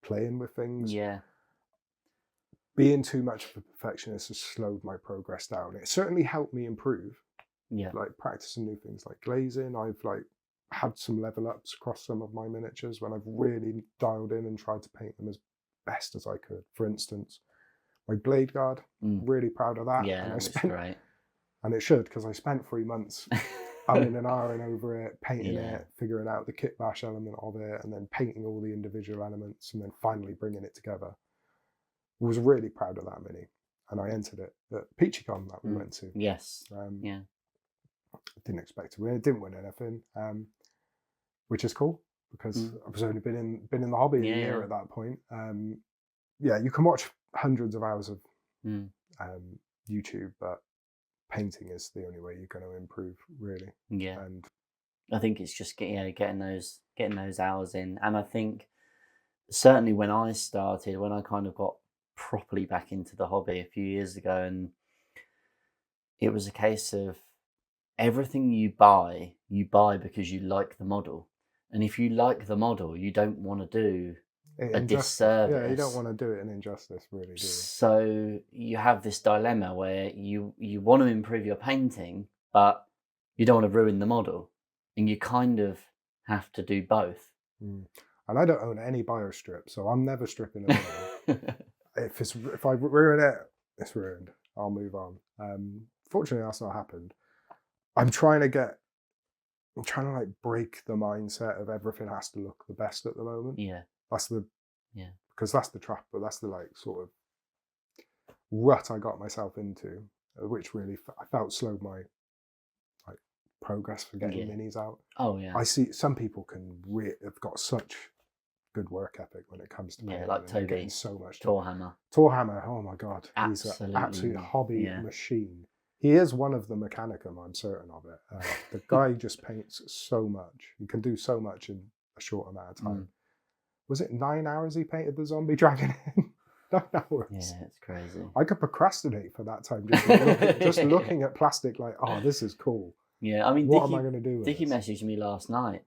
playing with things. Being too much of a perfectionist has slowed my progress down. It certainly helped me improve. Like practicing new things like glazing. I've like had some level ups across some of my miniatures when I've really dialed in and tried to paint them as best as I could. For instance, my blade guard, really proud of that. And I spent, great. And it should, because I spent 3 months umming and ahhing over it, painting it, figuring out the kit bash element of it, and then painting all the individual elements, and then finally bringing it together. I was really proud of that mini, and I entered it at PeachyCon that we went to. Didn't expect to win. It didn't win anything, which is cool because I was only been in the hobby a year at that point. You can watch hundreds of hours of YouTube, but painting is the only way you're going to improve, really. And I think it's just getting those hours in, and I think certainly when I started, when I kind of got properly back into the hobby a few years ago, and it was a case of everything you buy you buy because you like the model. And if you like the model, you don't want to do a disservice. Yeah, you don't want to do it an injustice, really, do you? So you have this dilemma where you want to improve your painting, but you don't want to ruin the model. And you kind of have to do both. Mm. And I don't own any biostrip, so I'm never stripping a model. If I ruin it, it's ruined. I'll move on. Fortunately, that's not happened. I'm trying to like break the mindset of everything has to look the best at the moment. Yeah. Because that's the trap, but that's the like sort of rut I got myself into, which really I felt slowed my like progress for getting minis out. Oh yeah. I see some people have got such good work ethic when it comes to painting. Like Toby, so much Torhammer. Oh my god, he's an absolute hobby machine. He is one of the Mechanicum, I'm certain of it. The guy just paints so much. He can do so much in a short amount of time. Was it 9 hours he painted the zombie dragon in? 9 hours. Yeah, it's crazy. I could procrastinate for that time just looking at plastic like, oh, this is cool. Yeah, I mean, what am I going to do with Dickie this? messaged me last night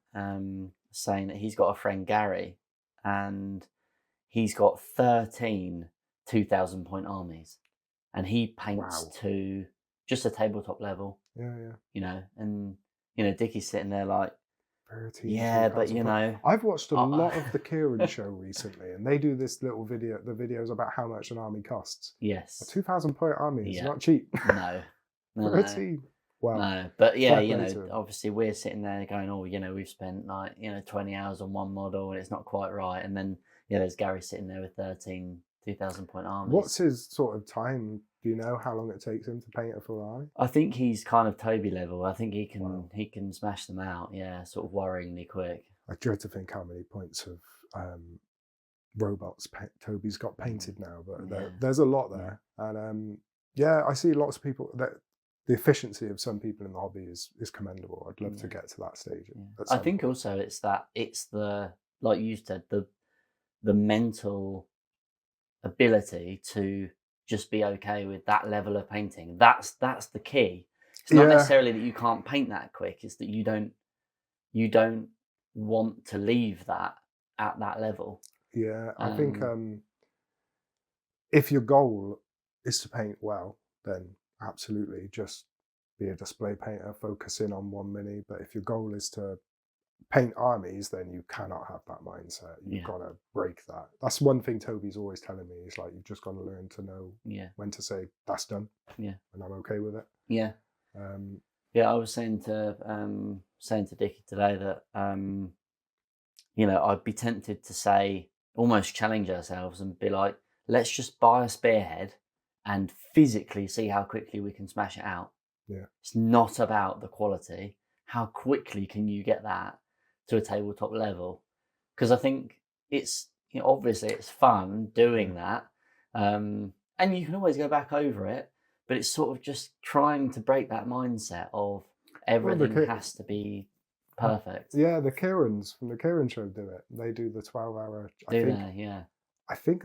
saying that he's got a friend, Gary, and he's got 13 2,000-point armies. And he paints to just a tabletop level. Yeah. You know, and, you know, Dickie's sitting there like, 13, yeah, but you know, I've watched a lot of the Kieran show recently, and they do this little the videos about how much an army costs. Yes. A 2,000-point army is not cheap. No. 13. Wow. No, but yeah, you know, obviously we're sitting there going, oh, you know, we've spent like, you know, 20 hours on one model and it's not quite right. And then, yeah, there's Gary sitting there with 13 2,000-point armies. What's his sort of time? Do you know how long it takes him to paint a full army? I think he's kind of Toby level. I think he can smash them out. Yeah, sort of worryingly quick. I dread to think how many points of robots Toby's got painted now, but there's a lot there. And I see lots of people that the efficiency of some people in the hobby is commendable. I'd love to get to that stage. I think also it's the, like you said, the mental ability to just be okay with that level of painting. That's the key. It's not necessarily that you can't paint that quick. It's that you don't want to leave that at that level. Yeah, I think if your goal is to paint well, then absolutely just be a display painter, focus in on one mini. But if your goal is to paint armies, then you cannot have that mindset. You've got to break that. That's one thing Toby's always telling me. He's like, you've just got to learn to know when to say that's done. Yeah, and I'm okay with it. Yeah. I was saying to Dickie today that you know, I'd be tempted to say, almost challenge ourselves and be like, let's just buy a spearhead and physically see how quickly we can smash it out. Yeah. It's not about the quality. How quickly can you get that to a tabletop level? Because I think it's, you know, obviously it's fun doing that. And you can always go back over it, but it's sort of just trying to break that mindset of everything has to be perfect. Yeah, the Kierans from the Kieran show do it. They do the 12-hour. I think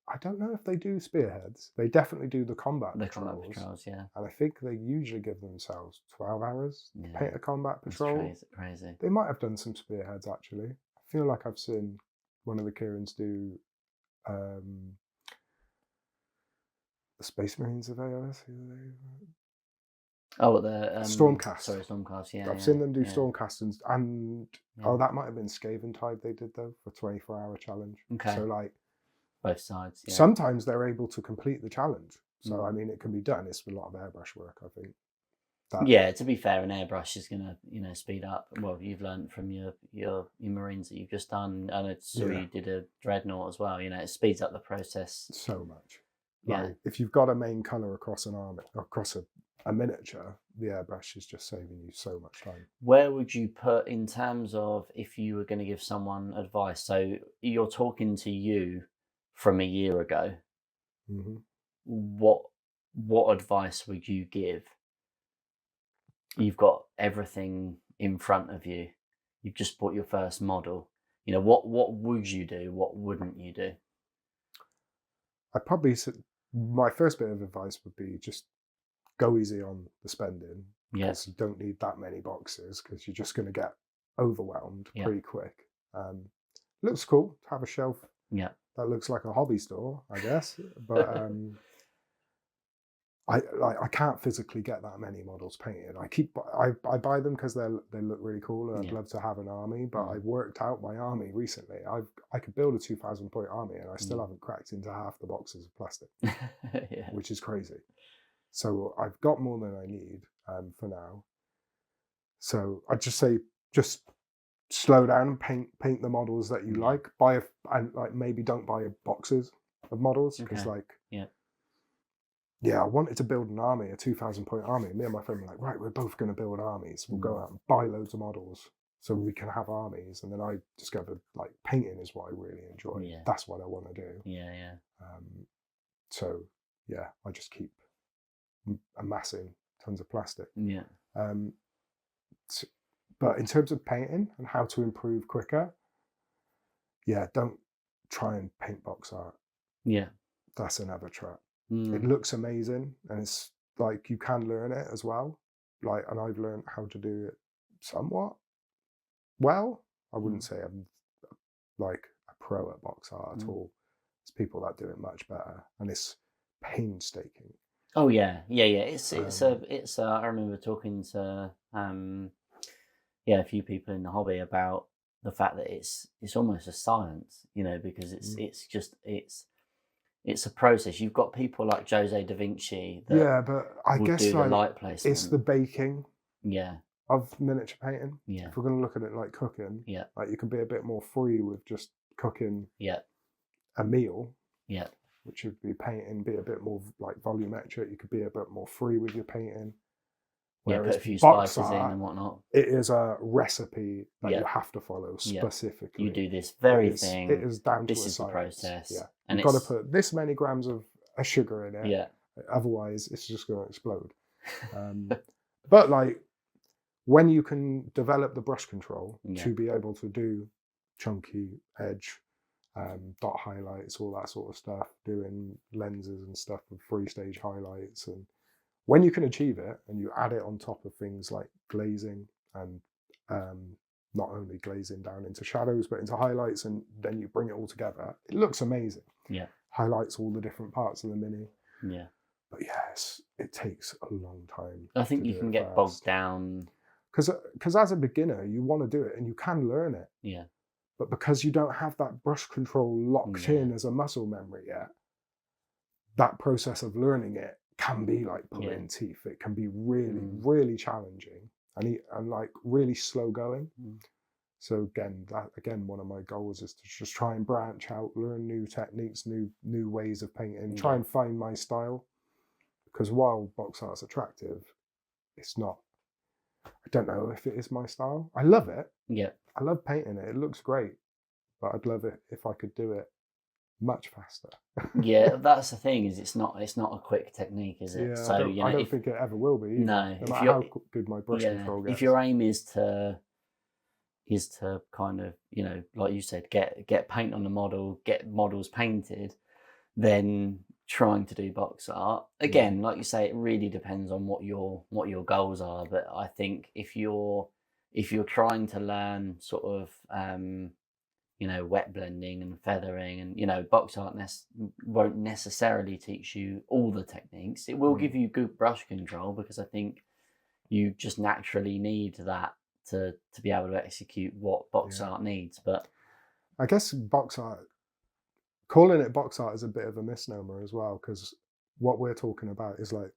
I don't know if they do spearheads. They definitely do the combat patrols, yeah. And I think they usually give themselves 12 hours to paint a combat patrol. That's crazy. They might have done some spearheads, actually. I feel like I've seen one of the Kierans do the Space Marines of AOS. Oh, the Stormcast. Sorry, Stormcast. Yeah, I've seen them do Stormcast and that might have been Skaventide they did though for 24-hour challenge. Okay. So like both sides. Yeah. Sometimes they're able to complete the challenge. So I mean, it can be done. It's a lot of airbrush work, I think. Yeah, to be fair, an airbrush is gonna, you know, speed up. Well, you've learned from your Marines that you've just done, and you did a Dreadnought as well. You know, it speeds up the process so much. Like, if you've got a main color across an army, across a miniature, the airbrush is just saving you so much time. Where would you put in terms of if you were going to give someone advice? So you're talking to you from a year ago. Mm-hmm. What advice would you give? You've got everything in front of you. You've just bought your first model. You know, what would you do? What wouldn't you do? I'd probably my first bit of advice would be just go easy on the spending. because you don't need that many boxes because you're just going to get overwhelmed pretty quick. Looks cool to have a shelf. Yeah, that looks like a hobby store, I guess. But I can't physically get that many models painted. I buy them because they look really cool, and I'd love to have an army. But I've worked out my army recently. I could build a 2,000 point army, and I still haven't cracked into half the boxes of plastic, which is crazy. So I've got more than I need for now. So I'd just say just slow down and paint the models that you like. Maybe don't buy boxes of models because I wanted to build an army, a 2,000 point army. Me and my friend were like, right, we're both going to build armies. We'll go out and buy loads of models so we can have armies. And then I discovered like painting is what I really enjoy. Yeah. That's what I want to do. Yeah. So yeah, I just keep amassing tons of plastic. Yeah. But in terms of painting and how to improve quicker, don't try and paint box art. Yeah. That's another trap. It looks amazing, and it's like you can learn it as well. And I've learned how to do it somewhat well. I wouldn't say I'm like a pro at box art at all. There's people that do it much better, and it's painstaking. Oh yeah. It's I remember talking to a few people in the hobby about the fact that it's almost a science, because it's a process. You've got people like Jose da Vinci that but I guess do the light placement. It's the baking of miniature painting. Yeah. If we're going to look at it like cooking, like you can be a bit more free with just cooking a meal. Yeah. Which would be painting, be a bit more like volumetric. You could be a bit more free with your painting. Whereas put a few spices in and whatnot. It is a recipe that you have to follow specifically. You do this very thing. It is down to a science. This is the process. Yeah. And you've got to put this many grams of sugar in it. Yeah. Otherwise, it's just going to explode. But like when you can develop the brush control to be able to do chunky edge, dot highlights, all that sort of stuff, doing lenses and stuff with 3-stage highlights, and when you can achieve it and you add it on top of things like glazing and not only glazing down into shadows but into highlights, and then you bring it all together, it looks amazing. Yeah. Highlights all the different parts of the mini. Yeah. But yes, it takes a long time. I think you can get bogged down. Because as a beginner, you want to do it and you can learn it. Yeah. But because you don't have that brush control locked in as a muscle memory yet, that process of learning it can be like pulling teeth. It can be really, really challenging and like really slow going. So again, one of my goals is to just try and branch out, learn new techniques, new ways of painting, try and find my style. Because while box art's attractive, it's not. I don't know if it is my style. I love it. Yeah. I love painting it. It looks great, but I'd love it if I could do it much faster. Yeah, that's the thing. Is it's not a quick technique, is it? Yeah, so I don't think it ever will be. No, no matter how good my brush control gets. If your aim is to kind of, like you said, get paint on the model, get models painted, then trying to do box art again, like you say, it really depends on what your goals are. But I think if you're trying to learn sort of wet blending and feathering, and box art won't necessarily teach you all the techniques. It will give you good brush control, because I think you just naturally need that to be able to execute what box art needs. But I guess calling it box art is a bit of a misnomer as well, because what we're talking about is like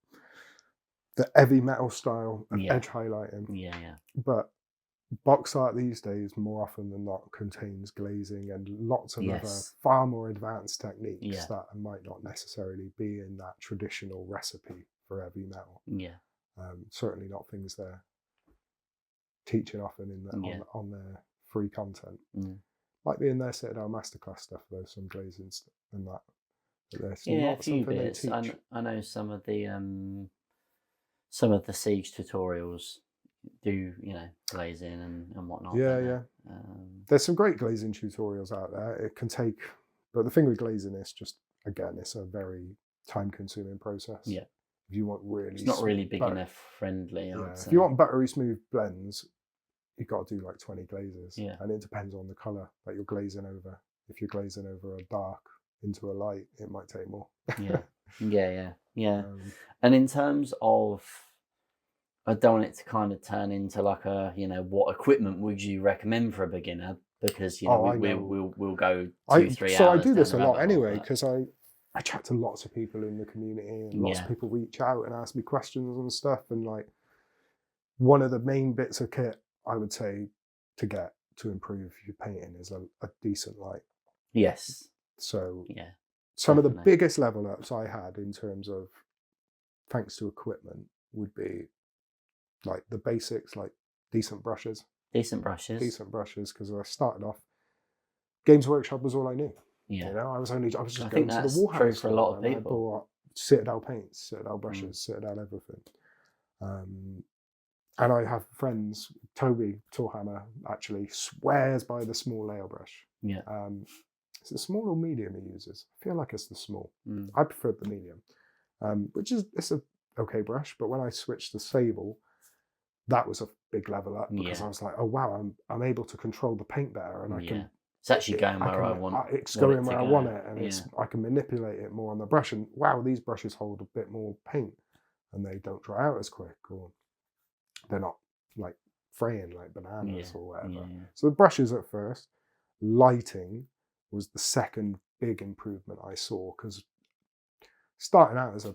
the heavy metal style of edge highlighting. Yeah. But box art these days, more often than not, contains glazing and lots of other far more advanced techniques that might not necessarily be in that traditional recipe for heavy metal. Yeah. Certainly not things they're teaching often on their free content. Might be in their Citadel Masterclass stuff, though, some glazing and that. But there's not a few something bits. they teach. I know some of the Siege tutorials do glazing and whatnot. Yeah. There's some great glazing tutorials out there. It can take, but the thing with glazing is just, again, it's a very time-consuming process. Yeah. If you want really, it's not really beginner friendly. I would say. If you want buttery smooth blends, you've got to do like 20 glazes. Yeah. And it depends on the color that you're glazing over. If you're glazing over a dark into a light, it might take more. Yeah. And in terms of, I don't want it to kind of turn into like a, what equipment would you recommend for a beginner? Because we'll go 2-3 hours. So I do this a lot anyway, because I chat to lots of people in the community, and lots of people reach out and ask me questions and stuff. And like, one of the main bits of kit I would say to get to improve your painting is a decent light. Yes. So some of the biggest level ups I had in terms of, thanks to equipment, would be like the basics, like decent brushes. Decent brushes, because I started off, Games Workshop was all I knew. Yeah. I was just going to the Warhammer for a lot of people. I bought Citadel paints, Citadel brushes, Citadel everything. And I have friends, Toby Torhammer actually swears by the small layer brush. Yeah. Is it small or medium he uses? I feel like it's the small. I prefer the medium, which is, it's a okay brush. But when I switched to Sable, that was a big level up, because I was like, oh wow, I'm able to control the paint better, and I can. It's actually going where I want. It's going where I want it, and I can manipulate it more on the brush. And wow, these brushes hold a bit more paint, and they don't dry out as quick, or they're not like fraying like bananas or whatever. Yeah. So the brushes at first, lighting was the second big improvement I saw, because starting out as a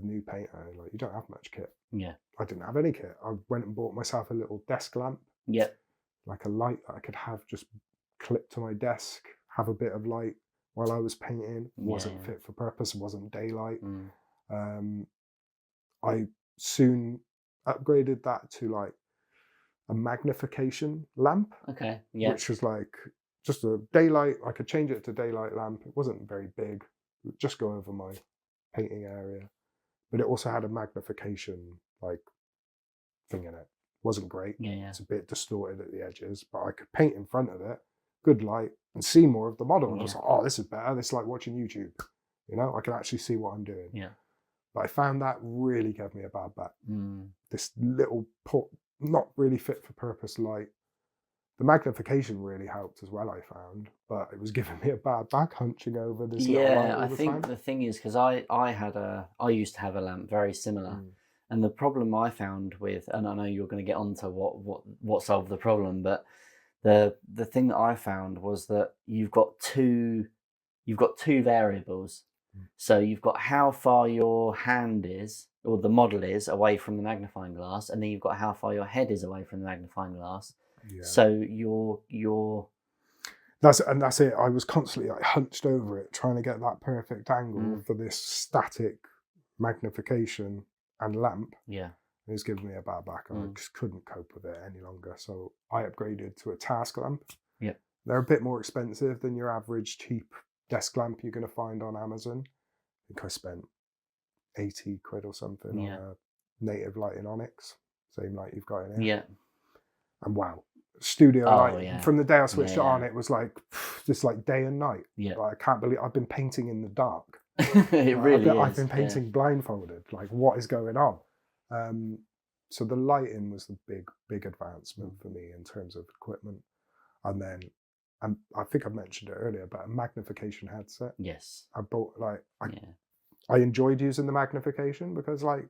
new painter, like, you don't have much kit. Yeah. I didn't have any kit. I went and bought myself a little desk lamp. Yeah. Like a light that I could have just clipped to my desk, have a bit of light while I was painting. Wasn't fit for purpose, wasn't daylight. I soon upgraded that to like a magnification lamp. Okay. Yeah. Which was like just a daylight. I could change it to daylight lamp. It wasn't very big. It would just go over my painting area. But it also had a magnification like thing in it. Wasn't great. Yeah. It's a bit distorted at the edges, but I could paint in front of it, good light, and see more of the model. And I was like, oh, this is better. This is like watching YouTube. I can actually see what I'm doing. Yeah. But I found that really gave me a bad back. This little not really fit for purpose light. The magnification really helped as well, I found, but it was giving me a bad back hunching over this little light all the time. I think the thing is, because I used to have a lamp very similar, and the problem I found with, and I know you're going to get onto what solved the problem, but the thing that I found was that you've got two variables. So you've got how far your hand is, or the model is, away from the magnifying glass, and then you've got how far your head is away from the magnifying glass. Yeah. So you're that's it. I was constantly like hunched over it, trying to get that perfect angle for this static magnification and lamp. Yeah. It was giving me a bad back. I just couldn't cope with it any longer. So I upgraded to a task lamp. Yeah. They're a bit more expensive than your average cheap desk lamp you're going to find on Amazon. I think I spent 80 quid or something on a native lighting Onyx, same light you've got in here. Yeah. And wow, studio light, from the day I switched it on, it was like just like day and night. Yeah. Like, I can't believe I've been painting in the dark. It really is. I've been painting blindfolded. Like, what is going on? So the lighting was the big advancement for me in terms of equipment. And then, I think I mentioned it earlier, but a magnification headset. Yes. I bought I enjoyed using the magnification, because like,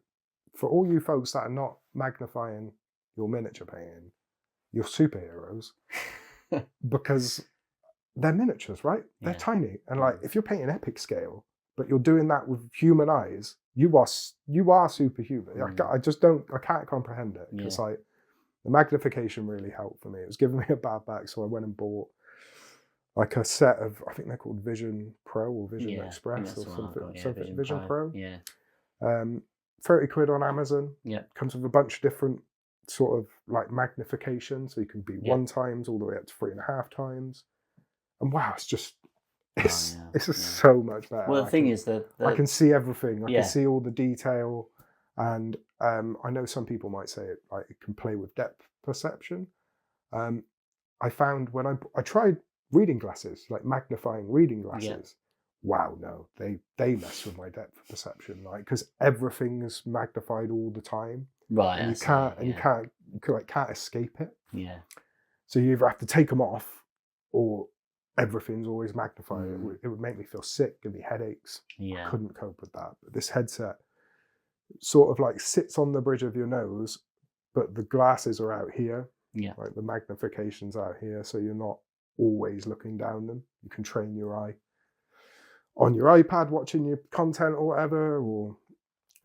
for all you folks that are not magnifying your miniature painting, you're superheroes, because they're miniatures, right? They're tiny. And like, if you're painting epic scale, but you're doing that with human eyes, you are superhuman. I can't comprehend it, because like, the magnification really helped for me. It was giving me a bad back, so I went and bought like a set of, I think they're called Vision Pro or Vision Express or something. Vision Pro. Yeah. 30 quid on Amazon. Yeah. Comes with a bunch of different sort of like magnification, so you can be 1 times all the way up to 3.5 times. And wow, it's just so much better. Well, the thing is that I can see everything. I can see all the detail, and I know some people might say it can play with depth perception. I found when I tried reading glasses, like magnifying reading glasses, wow, no, they mess with my depth of perception, like, because everything's magnified all the time, right? And you can't escape it. Yeah. So you either have to take them off, or everything's always magnified. It would make me feel sick, give me headaches. Yeah. I couldn't cope with that. But this headset sort of like sits on the bridge of your nose, but the glasses are out here. Yeah. Like the magnification's out here, so you're not always looking down them. You can train your eye on your iPad, watching your content or whatever, or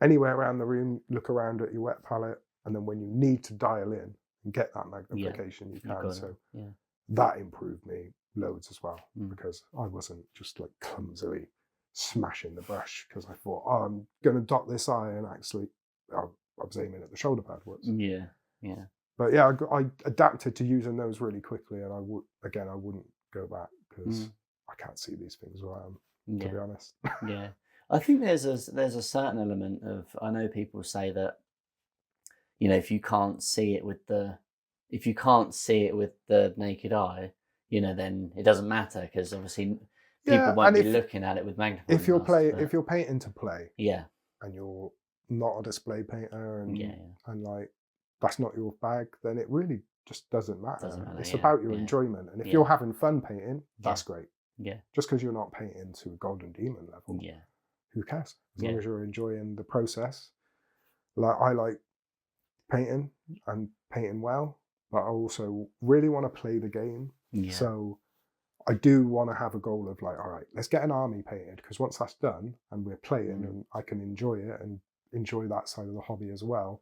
anywhere around the room, look around at your wet palette, and then when you need to dial in and get that magnification, you can. So that improved me loads as well, because I wasn't just like clumsily smashing the brush because I thought, oh, I'm going to dot this eye, and actually I was aiming at the shoulder pad once. Yeah, yeah. But yeah, I adapted to using those really quickly, and I wouldn't go back, because I can't see these things where I am, to be honest. Yeah. I think there's a certain element of, I know people say that, you know, if you can't see it with the naked eye, you know, then it doesn't matter, because obviously people won't be looking at it with magnifying glass. If you're painting to play, and you're not a display painter, and like that's not your bag, then it really just doesn't matter. It's about your enjoyment, and if you're having fun painting, that's great. Yeah. Just because you're not painting to a Golden Demon level, who cares? As long as you're enjoying the process. Like, I like painting and painting well, but I also really want to play the game. So I do want to have a goal of like, all right, let's get an army painted, because once that's done and we're playing and I can enjoy it and enjoy that side of the hobby as well,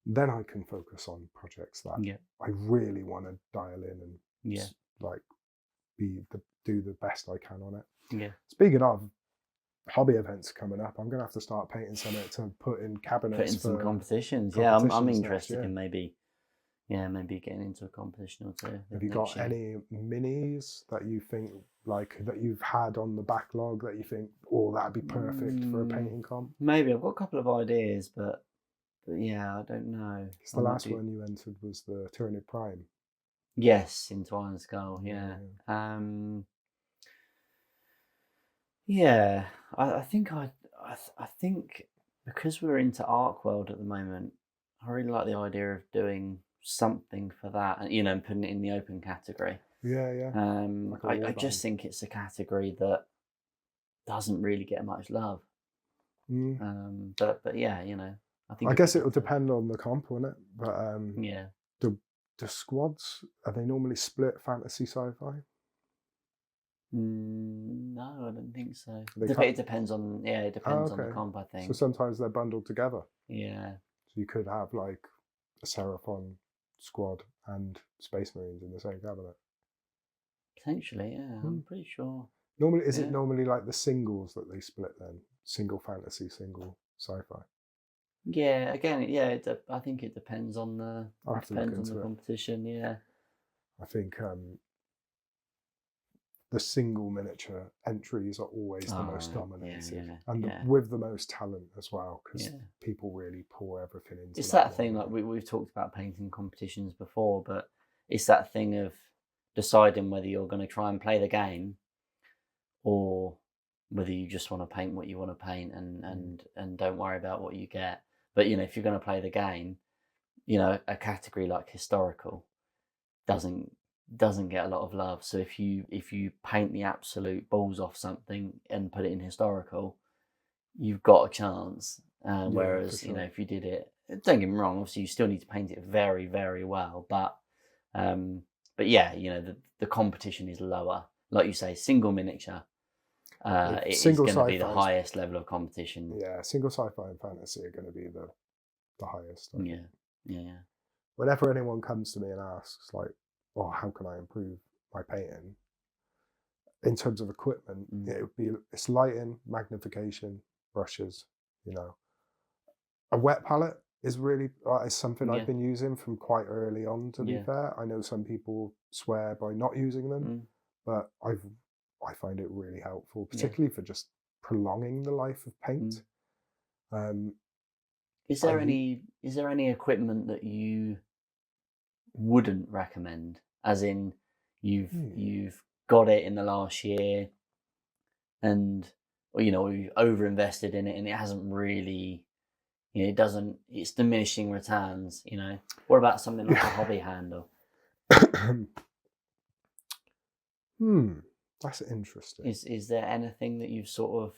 then I can focus on projects that I really want to dial in and like do the best I can on it. Yeah. Speaking of hobby events coming up, I'm gonna have to start painting something to put in cabinets. Put in some competitions. Yeah, I'm interested in maybe getting into a competition or two. Have you got any minis that you think, like, that you've had on the backlog that you think, oh, that'd be perfect for a painting comp? Maybe. I've got a couple of ideas, but yeah, I don't know. The last one you entered was the Tyranid Prime. Yes, into Iron Skull. Yeah. Yeah, I think because we're into Arc World at the moment, I really like the idea of doing something for that, and you know, and putting it in the open category. I just think it's a category that doesn't really get much love. But yeah, you know, I guess it will depend on the comp, won't it? But the squads, are they normally split fantasy sci-fi? No, I don't think so. It depends on on the comp, I think. So sometimes they're bundled together. Yeah. So you could have like a Seraphon squad and Space Marines in the same cabinet. Potentially, yeah. I'm pretty sure. Normally, is it normally like the singles that they split then? Single fantasy, single sci-fi. Yeah. Again, I think it depends on the competition. Yeah. I think the single miniature entries are always the most dominated, and with the most talent as well, because people really pour everything into it. It's that thing, like we've talked about painting competitions before, but it's that thing of deciding whether you're going to try and play the game, or whether you just want to paint what you want to paint and don't worry about what you get. But you know, if you're going to play the game, you know, a category like historical doesn't get a lot of love. So if you paint the absolute balls off something and put it in historical, you've got a chance. Whereas you know, if you did it, don't get me wrong, obviously you still need to paint it very, very well. But yeah, you know, the competition is lower. Like you say, single miniature. It's going to be the highest level of competition. Yeah, single sci-fi and fantasy are going to be the highest. Yeah. Whenever anyone comes to me and asks, like, oh, how can I improve my painting? In terms of equipment, it's lighting, magnification, brushes. You know, a wet palette is really is something I've been using from quite early on. To be fair, I know some people swear by not using them, but I find it really helpful, particularly for just prolonging the life of paint. Is there any equipment that you wouldn't recommend? As in, you've got it in the last year, and we've over-invested in it and it hasn't really, it's diminishing returns, What about something like a hobby handle? That's interesting. Is there anything that you've sort of...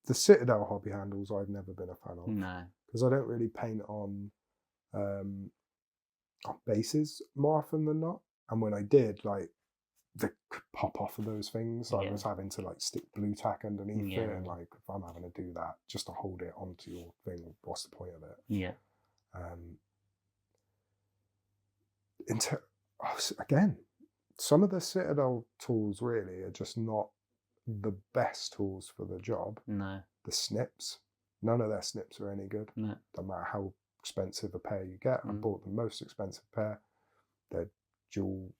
The Citadel hobby handles I've never been a fan of. No. Because I don't really paint on bases more often than not. And when I did, like, they could pop off of those things. So I was having to like stick blue tack underneath it, and like if I'm having to do that just to hold it onto your thing, what's the point of it? Yeah. Again, some of the Citadel tools really are just not the best tools for the job. No. The snips, none of their snips are any good. No. No matter how expensive a pair you get. I bought the most expensive pair. They're dual.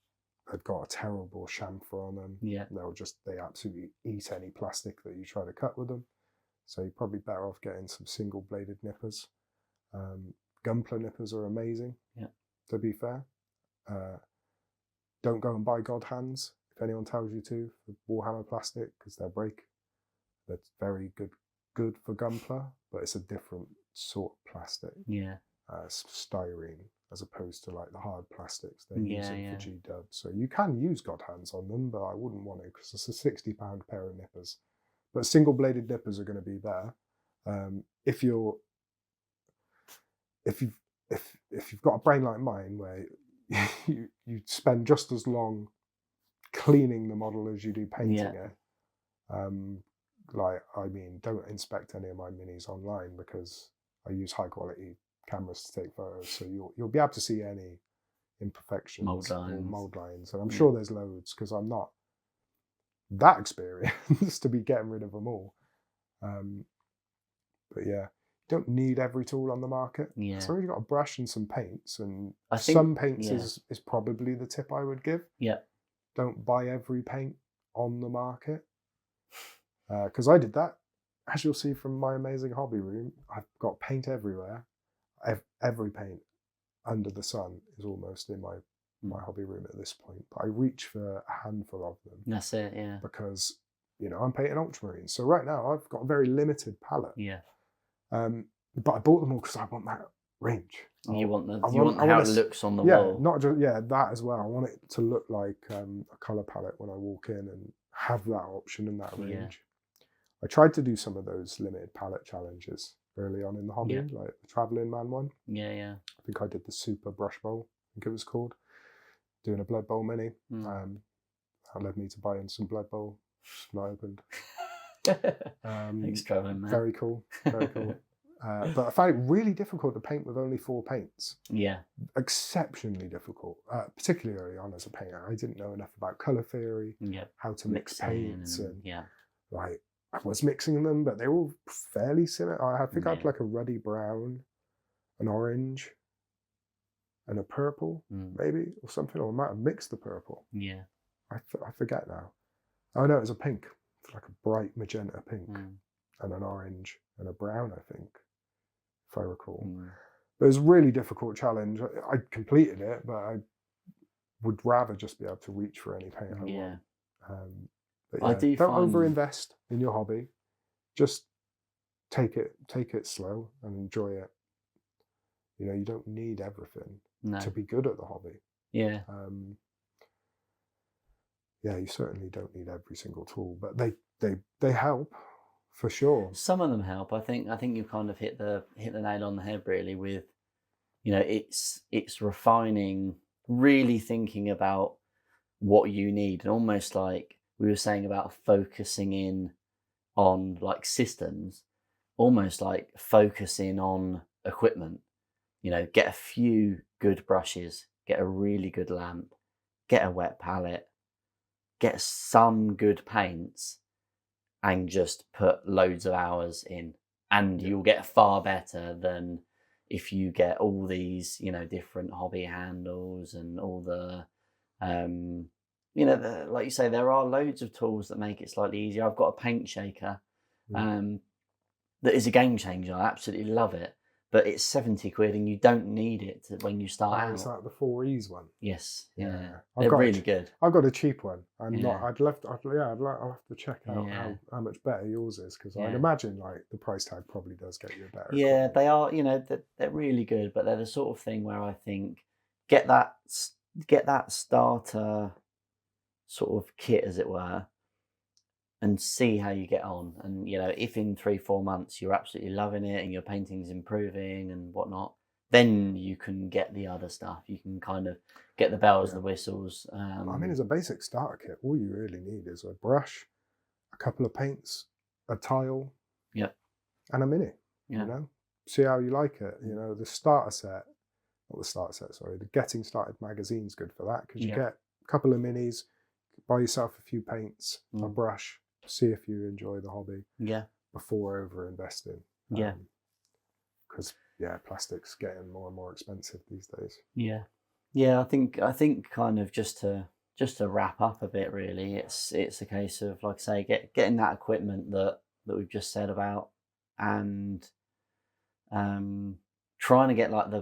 They've got a terrible chamfer on them. Yeah. They absolutely eat any plastic that you try to cut with them. So you're probably better off getting some single bladed nippers. Gunpla nippers are amazing. Yeah. To be fair. Don't go and buy God hands if anyone tells you to for Warhammer plastic, because they'll break. That's very good for Gunpla, but it's a different sort of plastic. Yeah. It's styrene, as opposed to like the hard plastics they're using for G-Dub. So you can use God hands on them, but I wouldn't want to, because it's a £60 pair of nippers. But single bladed nippers are going to be there. If you've got a brain like mine, where you spend just as long cleaning the model as you do painting it, don't inspect any of my minis online, because I use high quality cameras to take photos, so you'll be able to see any imperfections or mold lines, and I'm sure there's loads, because I'm not that experienced to be getting rid of them all. But yeah, you don't need every tool on the market. So you've got a brush and some paints, and some paints is probably the tip I would give. Don't buy every paint on the market, because I did that. As you'll see from my amazing hobby room, I've got paint everywhere. Every paint under the sun is almost in my hobby room at this point. But I reach for a handful of them. That's it, yeah. Because, I'm painting ultramarines. So right now I've got a very limited palette. Yeah. But I bought them all because I want that range. You want how it looks on the wall. Not just that as well. I want it to look like a colour palette when I walk in, and have that option and that range. Yeah. I tried to do some of those limited palette challenges early on in the hobby, like the Travelling Man one. Yeah. I think I did the Super Brush Bowl, I think it was called. Doing a Blood Bowl mini. That led me to buying some Blood Bowl. Not opened. Thanks, Travelling Man. Very cool. Very cool. But I found it really difficult to paint with only 4 paints. Yeah. Exceptionally difficult, particularly early on as a painter. I didn't know enough about colour theory, how to mix paints, and like, I was mixing them, but they were all fairly similar. I think I had like a ruddy brown, an orange, and a purple, maybe, or something. Or I might have mixed the purple. Yeah. I forget now. Oh no, it was a pink. It's like a bright magenta pink, and an orange, and a brown, I think, if I recall. But it was a really difficult challenge. I completed it, but I would rather just be able to reach for any paint I want. But don't overinvest in your hobby. Just take it slow and enjoy it. You don't need everything to be good at the hobby. Yeah. You certainly don't need every single tool, but they help for sure. Some of them help. I think you kind of hit the nail on the head, really, with it's refining, really thinking about what you need, and almost like we were saying about focusing in on like systems, almost like focusing on equipment. Get a few good brushes, get a really good lamp, get a wet palette, get some good paints, and just put loads of hours in, and you'll get far better than if you get all these, different hobby handles and all the, like you say, there are loads of tools that make it slightly easier. I've got a paint shaker that is a game changer. I absolutely love it. but it's 70 quid and you don't need it when you start out. Is that the 4Es one? Yes. Yeah. They're really good. I've got a cheap one. I'll have to check out how much better yours is, because I'd imagine like the price tag probably does get you a better. Yeah, equipment. They are. You know, they're really good, but they're the sort of thing where I think get that starter sort of kit, as it were, and see how you get on. And, you know, if in 3-4 months you're absolutely loving it and your painting's improving and whatnot, then you can get the other stuff. You can kind of get the bells, the whistles. I mean, as a basic starter kit, all you really need is a brush, a couple of paints, a tile, and a mini. You know, see how you like it. You know, the Getting Started magazine's good for that, because you get a couple of minis, buy yourself a few paints, a brush, see if you enjoy the hobby. Before over investing. Because plastic's getting more and more expensive these days. I think kind of just to wrap up a bit, really, it's a case of, like I say, getting that equipment that we've just said about, and trying to get like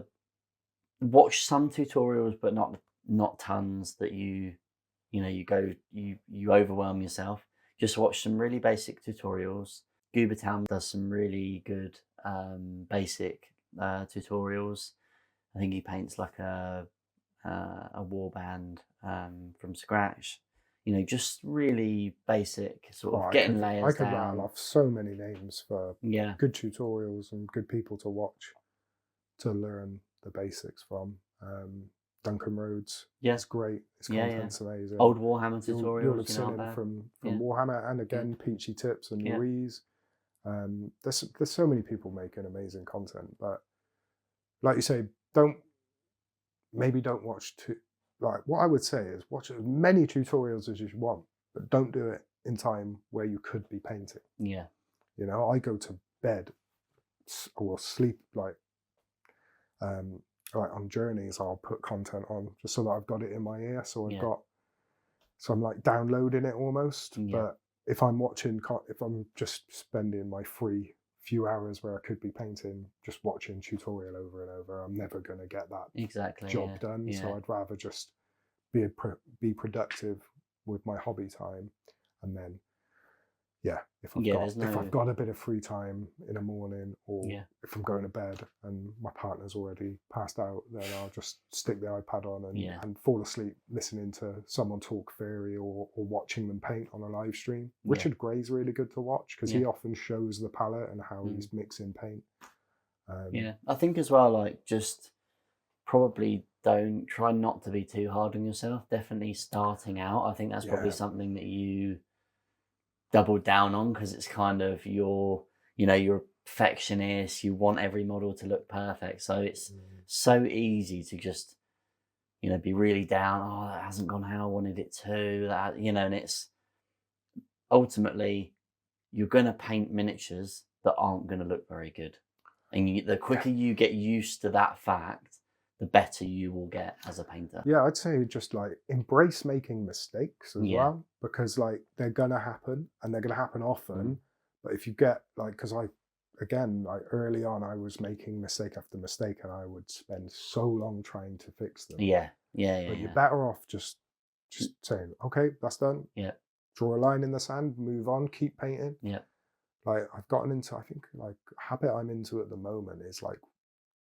watch some tutorials, but not tons that you overwhelm yourself. Just watch some really basic tutorials. Goobertown does some really good basic tutorials. I think he paints like a warband from scratch. You know, just really basic sort of getting layers down. I could rattle off so many names for good tutorials and good people to watch to learn the basics from. Duncan Rhodes, it's great. His content's amazing. Old Warhammer tutorials. You'll have seen him from Warhammer, and again Peachy Tips and Louise. There's so many people making amazing content, but like you say, don't watch what I would say is watch as many tutorials as you want, but don't do it in time where you could be painting. You know, I go to bed or sleep like on journeys. I'll put content on just so that I've got it in my ear, so I'm like downloading it almost. But if I'm just spending my free few hours where I could be painting, just watching tutorial over and over, I'm never going to get that job done. So I'd rather just be productive with my hobby time, and then if I've got a bit of free time in the morning, or if I'm going to bed and my partner's already passed out, then I'll just stick the iPad on and fall asleep listening to someone talk theory or watching them paint on a live stream. Richard Gray's really good to watch, because he often shows the palette and how he's mixing paint. I think as well, like, just probably don't try not to be too hard on yourself. Definitely starting out, I think that's probably something that you double down on, because it's kind of you're a perfectionist, you want every model to look perfect, so it's so easy to just be really down. That hasn't gone how I wanted it to, that, and it's ultimately you're going to paint miniatures that aren't going to look very good, and the quicker you get used to that fact, the better you will get as a painter. I'd say just like embrace making mistakes as well, because like they're gonna happen, and they're gonna happen often. But if you get because early on I was making mistake after mistake, and I would spend so long trying to fix them. But you're better off just saying, okay, that's done. Draw a line in the sand, move on, keep painting. Like I've gotten into, I think like habit I'm into at the moment is like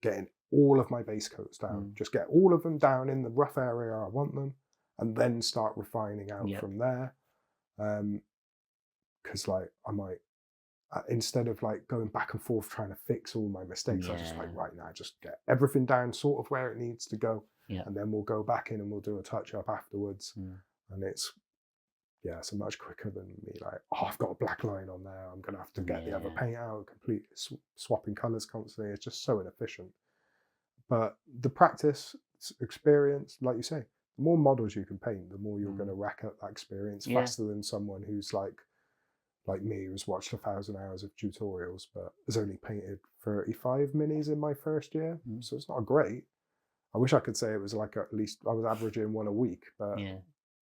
getting all of my base coats down. Just get all of them down in the rough area I want them, and then start refining out from there. Because like I might, instead of like going back and forth trying to fix all my mistakes, I just like right now just get everything down sort of where it needs to go, and then we'll go back in and we'll do a touch up afterwards. And it's so much quicker than me like, I've got a black line on there, I'm gonna have to get the other paint out, completely swapping colors constantly. It's just so inefficient. But the practice, experience, like you say, the more models you can paint, the more you're going to rack up that experience faster than someone who's like me, who's watched 1,000 hours of tutorials, but has only painted 35 minis in my first year. So it's not great. I wish I could say it was like at least I was averaging one a week, but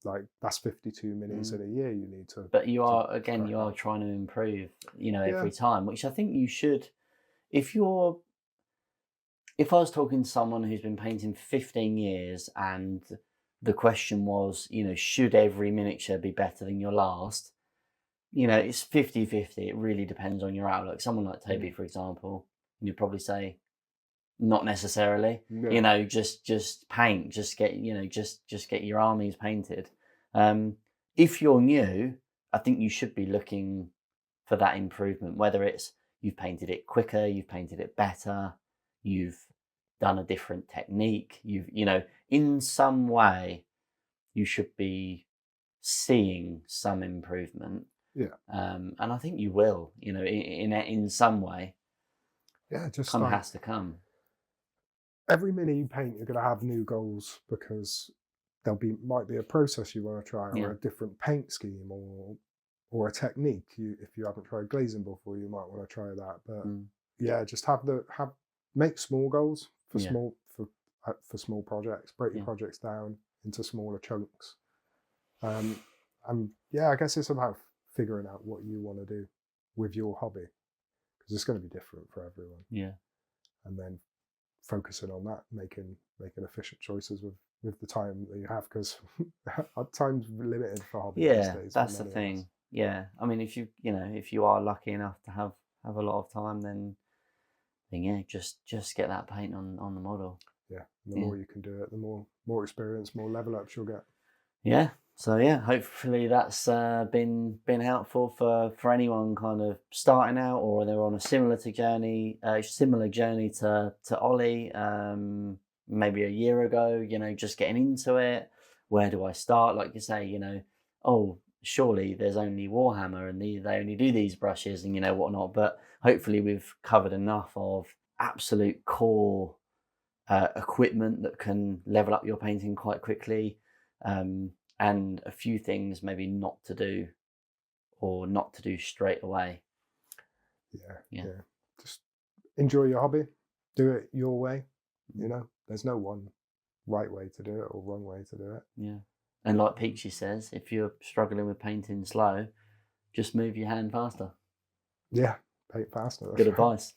like that's 52 minis in a year you need to. But you are trying to improve, every time, which I think you should. If you're if I was talking to someone who's been painting 15 years and the question was, should every miniature be better than your last? It's 50-50. It really depends on your outlook. Someone like Toby, for example, you'd probably say, not necessarily. Yeah. Just paint. Just get just get your armies painted. If you're new, I think you should be looking for that improvement. Whether it's you've painted it quicker, you've painted it better, you've done a different technique. In some way, you should be seeing some improvement. Yeah. And I think you will, in some way. Yeah, just has to come. Every mini you paint, you're going to have new goals because might be a process you want to try, or a different paint scheme, or a technique. If you haven't tried glazing before, you might want to try that. But just make small goals for small projects. Break your projects down into smaller chunks. I guess it's about figuring out what you want to do with your hobby, because it's going to be different for everyone. Yeah. And then focusing on that, making efficient choices with the time that you have, because our time's limited for hobby these days. That's the thing. Yeah. I mean, if you are lucky enough to have a lot of time, then just get that paint on the model. Yeah. The more you can do it, the more experience, more level ups you'll get. Yeah. So hopefully that's been helpful for anyone kind of starting out, or they're on a similar journey to Ollie, maybe a year ago. Just getting into it. Where do I start? Like you say, surely there's only Warhammer and they only do these brushes and whatnot. But hopefully we've covered enough of absolute core equipment that can level up your painting quite quickly. And a few things maybe not to do, or not to do straight away. Yeah. Just enjoy your hobby. Do it your way. There's no one right way to do it or wrong way to do it. Yeah. And like Peachy says, if you're struggling with painting slow, just move your hand faster. Yeah, paint faster. Good advice.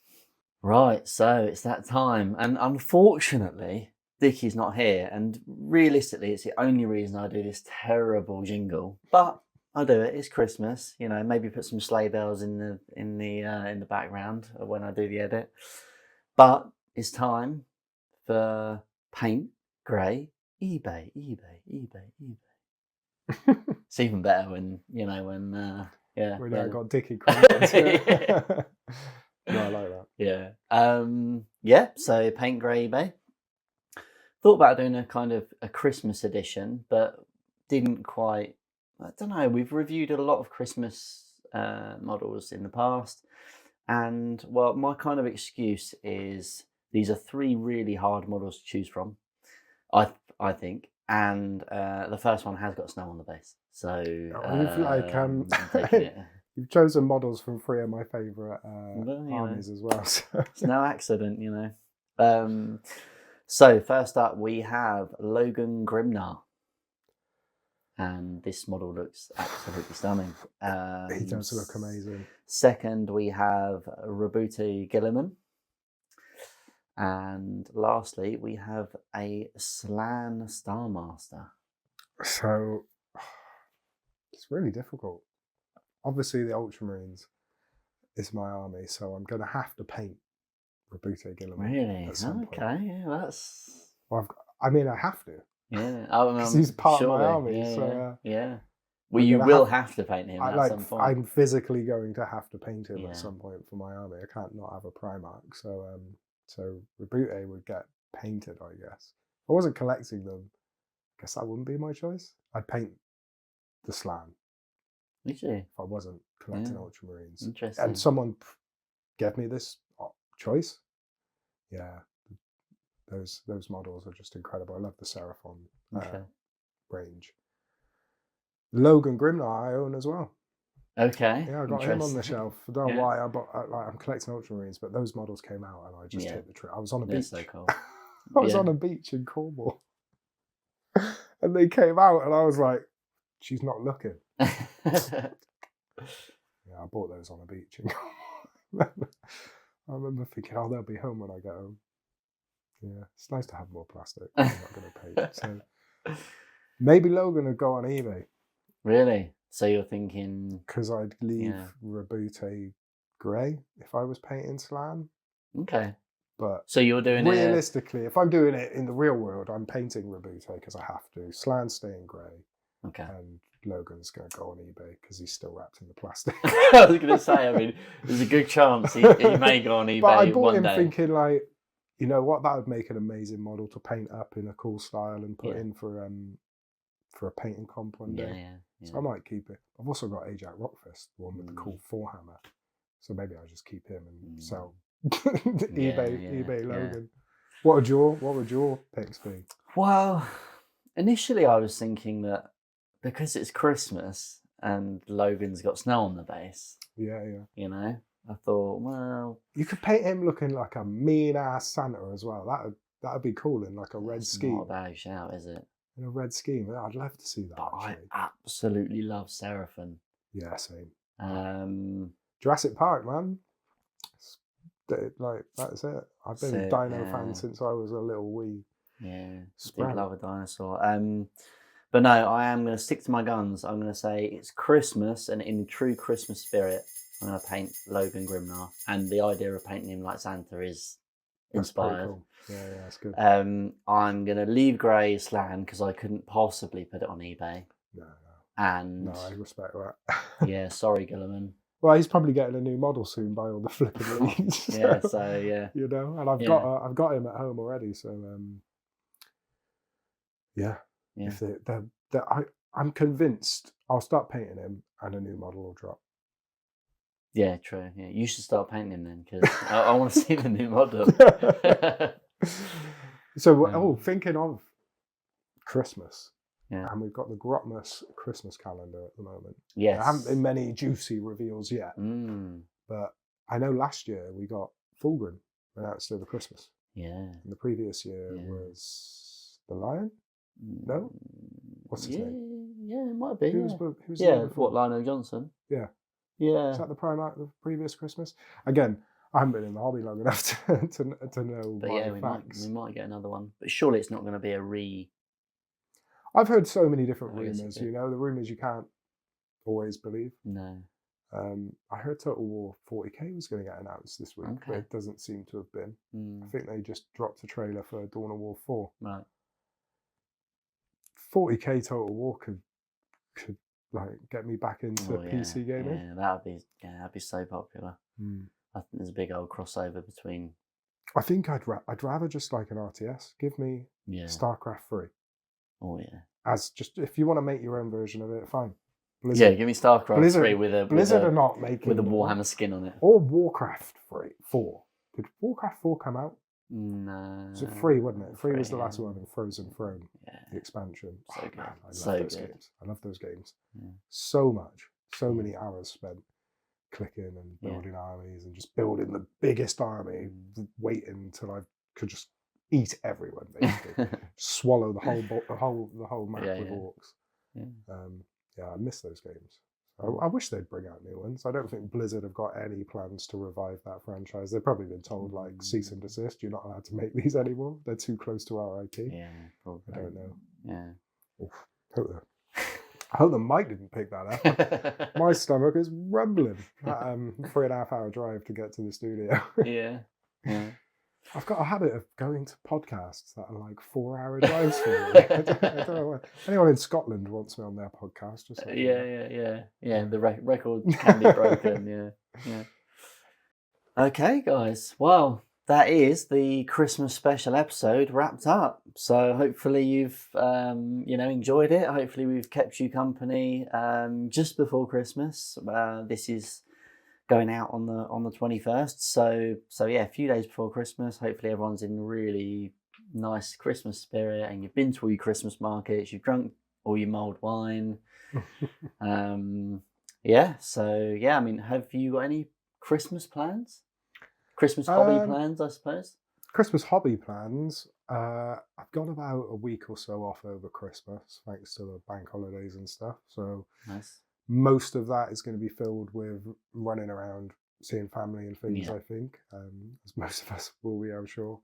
Right, so it's that time. And unfortunately, Dickie's not here, and realistically, it's the only reason I do this terrible jingle. But I do it. It's Christmas, Maybe put some sleigh bells in the background when I do the edit. But it's time for Paint Grey eBay. It's even better when when I got Dickie content. No, I like that. Yeah. So Paint Grey eBay. Thought about doing a kind of a Christmas edition, but didn't quite. I don't know. We've reviewed a lot of Christmas models in the past, and my kind of excuse is these are 3 really hard models to choose from. I think, and the first one has got snow on the base, so I'm taking it. You've chosen models from 3 of my favourite armies as well. So. It's no accident, So first up, we have Logan Grimnar, and this model looks absolutely stunning. He does look amazing. Second, we have Rabuti Gilliman, and lastly, we have a Slan Starmaster. So it's really difficult. Obviously, the Ultramarines is my army, so I'm going to have to paint Rabuti Gilliman. Really? Okay, yeah, that's. Well, I have to. Yeah, because he's part of my army. Yeah. Well, you will have to paint him at some point. I'm physically going to have to paint him at some point for my army. I can't not have a Primarch, so Rabuti would get painted, I guess. If I wasn't collecting them, I guess that wouldn't be my choice. I'd paint the Slan. Would you? If I wasn't collecting Ultramarines. Interesting. And someone gave me this choice. Yeah, those models are just incredible. I love the Seraphon range. Logan Grimnar I own as well. Okay. Yeah, I got him on the shelf. I don't know why. I'm collecting Ultramarines, but those models came out and I just hit the trip. I was on a beach. So cool. I was on a beach in Cornwall, and they came out, and I was like, "She's not looking." Yeah, I bought those on a beach. I remember thinking, "Oh, they'll be home when I get home." Yeah, it's nice to have more plastic. I'm not going to paint. So maybe Logan would go on eBay. Really? So you're thinking? Because I'd leave Reboot grey if I was painting Slan. Okay. But so you're doing realistically, if I'm doing it in the real world, I'm painting Reboot because I have to. Slan's staying grey. Okay. And Logan's going to go on eBay because he's still wrapped in the plastic. I was going to say, I mean, there's a good chance he may go on eBay but I bought one him day. thinking, like, you know what, that would make an amazing model to paint up in a cool style and put in for a painting comp one day. Yeah. So I might keep it. I've also got Ajax Rockfist, one with the cool forehammer. So maybe I'll just keep him and sell eBay Logan. What would your picks be? Well, initially I was thinking that because it's Christmas and Logan's got snow on the base. Yeah. You know, I thought, well, you could paint him looking like a mean ass Santa as well. That'd be cool in like a red scheme. Not a bad shout, is it? In a red scheme, I'd love to see that. But actually. I absolutely love Seraphim. Yeah, same. Jurassic Park, man. Like that's it. I've been a dino fan since I was a little wee. Yeah, I love a dinosaur. But no, I am going to stick to my guns. I'm going to say it's Christmas, and in true Christmas spirit, I'm going to paint Logan Grimnar. And the idea of painting him like Santa is inspired. Cool. Yeah, that's good. I'm going to leave grey Slan because I couldn't possibly put it on eBay. No. And no, I respect that. Yeah, sorry, Gilliman. Well, he's probably getting a new model soon by all the flipping leads. Yeah. You know, and I've got him at home already. So yeah. If I'm convinced I'll start painting him and a new model will drop. Yeah, true. Yeah, you should start painting him then because I want to see the new model. So, thinking of Christmas, and we've got the Grotmas Christmas calendar at the moment. Yes, there haven't been many juicy reveals yet, but I know last year we got Fulgrim announced over Christmas. Yeah, and the previous year was the Lion. No, what's his name? Yeah, it might be. Who's what, Lionel Johnson? Yeah. Is that the Primark the previous Christmas? Again, I haven't been in the hobby long enough to know. But yeah, we might get another one. But surely it's not going to be a re. I've heard so many different rumours. You know, the rumours you can't always believe. No. I heard Total War 40k was going to get announced this week, but it doesn't seem to have been. I think they just dropped a trailer for Dawn of War 4. Right. 40k Total War could like get me back into PC gaming. Yeah, that'd be so popular. I think there's a big old crossover between. I think I'd rather just like an RTS. Give me StarCraft 3. Oh yeah. As just if you want to make your own version of it, fine. Blizzard. Yeah, give me StarCraft 3 with a Blizzard are not making with a Warhammer skin on it. Or Warcraft 4. Did Warcraft 4 come out? No. It was 3, wasn't it? 3 was the last one in Frozen Throne. Yeah. The expansion. So good. Man, I love those games. I love those games. Yeah. So much. So many hours spent clicking and building armies and just building the biggest army, waiting until I could just eat everyone, basically. Swallow the whole map with orcs. Yeah. I miss those games. I wish they'd bring out new ones. I don't think Blizzard have got any plans to revive that franchise. They've probably been told, like, cease and desist. You're not allowed to make these anymore. They're too close to our IP. Yeah, probably. I don't know. Yeah. I hope the mic didn't pick that up. My stomach is rumbling. 3.5 hour drive to get to the studio. Yeah. I've got a habit of going to podcasts that are like 4-hour drives for me. I don't know why. Anyone in Scotland wants me on their podcast. Just like Yeah. The record can be broken. Yeah. Okay, guys. Well, that is the Christmas special episode wrapped up. So hopefully you've enjoyed it. Hopefully we've kept you company just before Christmas. This is going out on the 21st. So yeah, a few days before Christmas. Hopefully everyone's in really nice Christmas spirit and you've been to all your Christmas markets, you've drunk all your mulled wine. I mean, have you got any Christmas plans? Christmas hobby plans, I suppose? Christmas hobby plans. I've got about a week or so off over Christmas, thanks to the bank holidays and stuff. So nice. Most of that is going to be filled with running around, seeing family and things, I think, as most of us will be, I'm sure.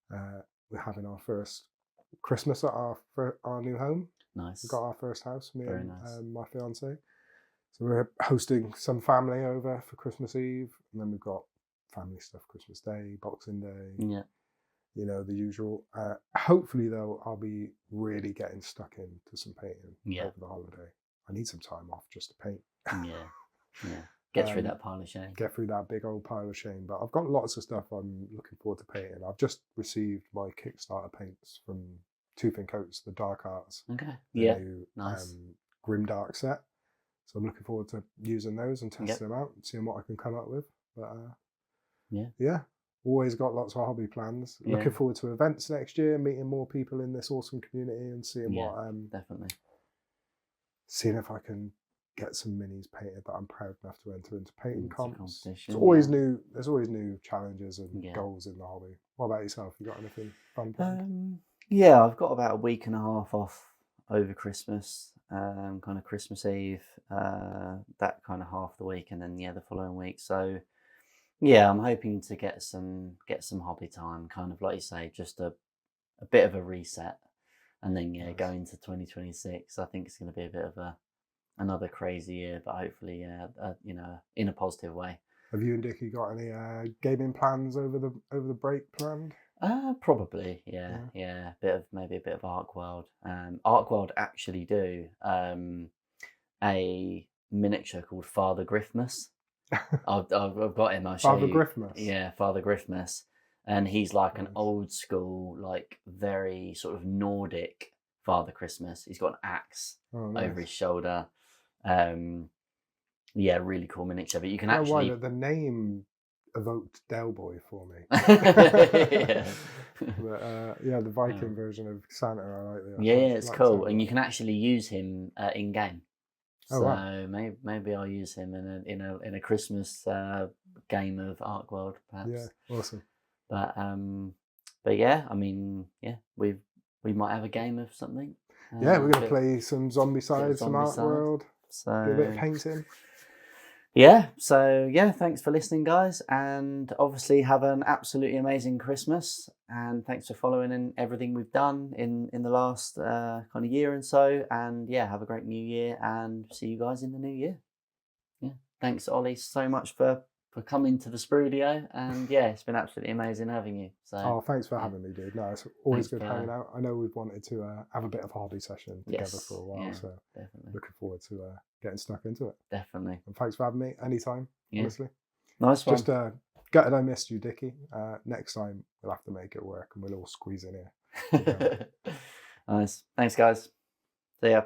we're having our first Christmas at our new home. Nice. We got our first house, me Very and nice. My fiance. So we're hosting some family over for Christmas Eve, and then we've got family stuff Christmas Day, Boxing Day. Yeah. You know, the usual. Hopefully, though, I'll be really getting stuck into some painting over the holiday. I need some time off just to paint. Yeah. Get through that pile of shame. Get through that big old pile of shame. But I've got lots of stuff I'm looking forward to painting. I've just received my Kickstarter paints from Tooth and Coats, the Dark Arts. Okay. New, nice. Grim Dark set. So I'm looking forward to using those and testing them out and seeing what I can come up with. But yeah. Always got lots of hobby plans. Yeah. Looking forward to events next year, meeting more people in this awesome community and seeing what definitely. Seeing if I can get some minis painted that I'm proud enough to enter into painting comps. There's always new challenges and goals in the hobby. What about yourself? You got anything fun planned? Yeah, I've got about a week and a half off over Christmas, kind of Christmas Eve, that kind of half the week, and then the following week. So yeah, I'm hoping to get some hobby time, kind of like you say, just a bit of a reset, and then go into 2026. I think it's going to be a bit of another crazy year, but hopefully, in a positive way. Have you and Dickie got any gaming plans over the break planned? Probably, yeah. Maybe a bit of Arc World. Arc World actually do a miniature called Father Griffmas. I've got him. I'll show you. Father Griffmas. Yeah, Father Griffmas, and he's like an old school, like very sort of Nordic Father Christmas. He's got an axe over his shoulder. Really cool miniature. But you can actually the name evoked Del Boy for me. But the Viking version of Santa, I like that. It's cool, and you can actually use him in game. So maybe I'll use him in a Christmas game of Arc World, perhaps. Yeah, awesome. But yeah, I mean, we might have a game of something. We're gonna play some Zombicide, some Arc World, so do a bit of painting. Thanks for listening, guys, and obviously have an absolutely amazing Christmas, and thanks for following in everything we've done in the last kind of year and so, and have a great new year, and see you guys in the new year. Thanks, Ollie, so much for coming to the Sprudio, and it's been absolutely amazing having you. So thanks for having me, dude. No, it's always good hanging out. I know we've wanted to have a bit of a hobby session together for a while, so definitely looking forward to getting stuck into it. Definitely. And thanks for having me anytime, honestly. Nice one. Just gutted I missed you, Dickie. Next time we'll have to make it work and we'll all squeeze in here. Nice. Thanks, guys. See ya.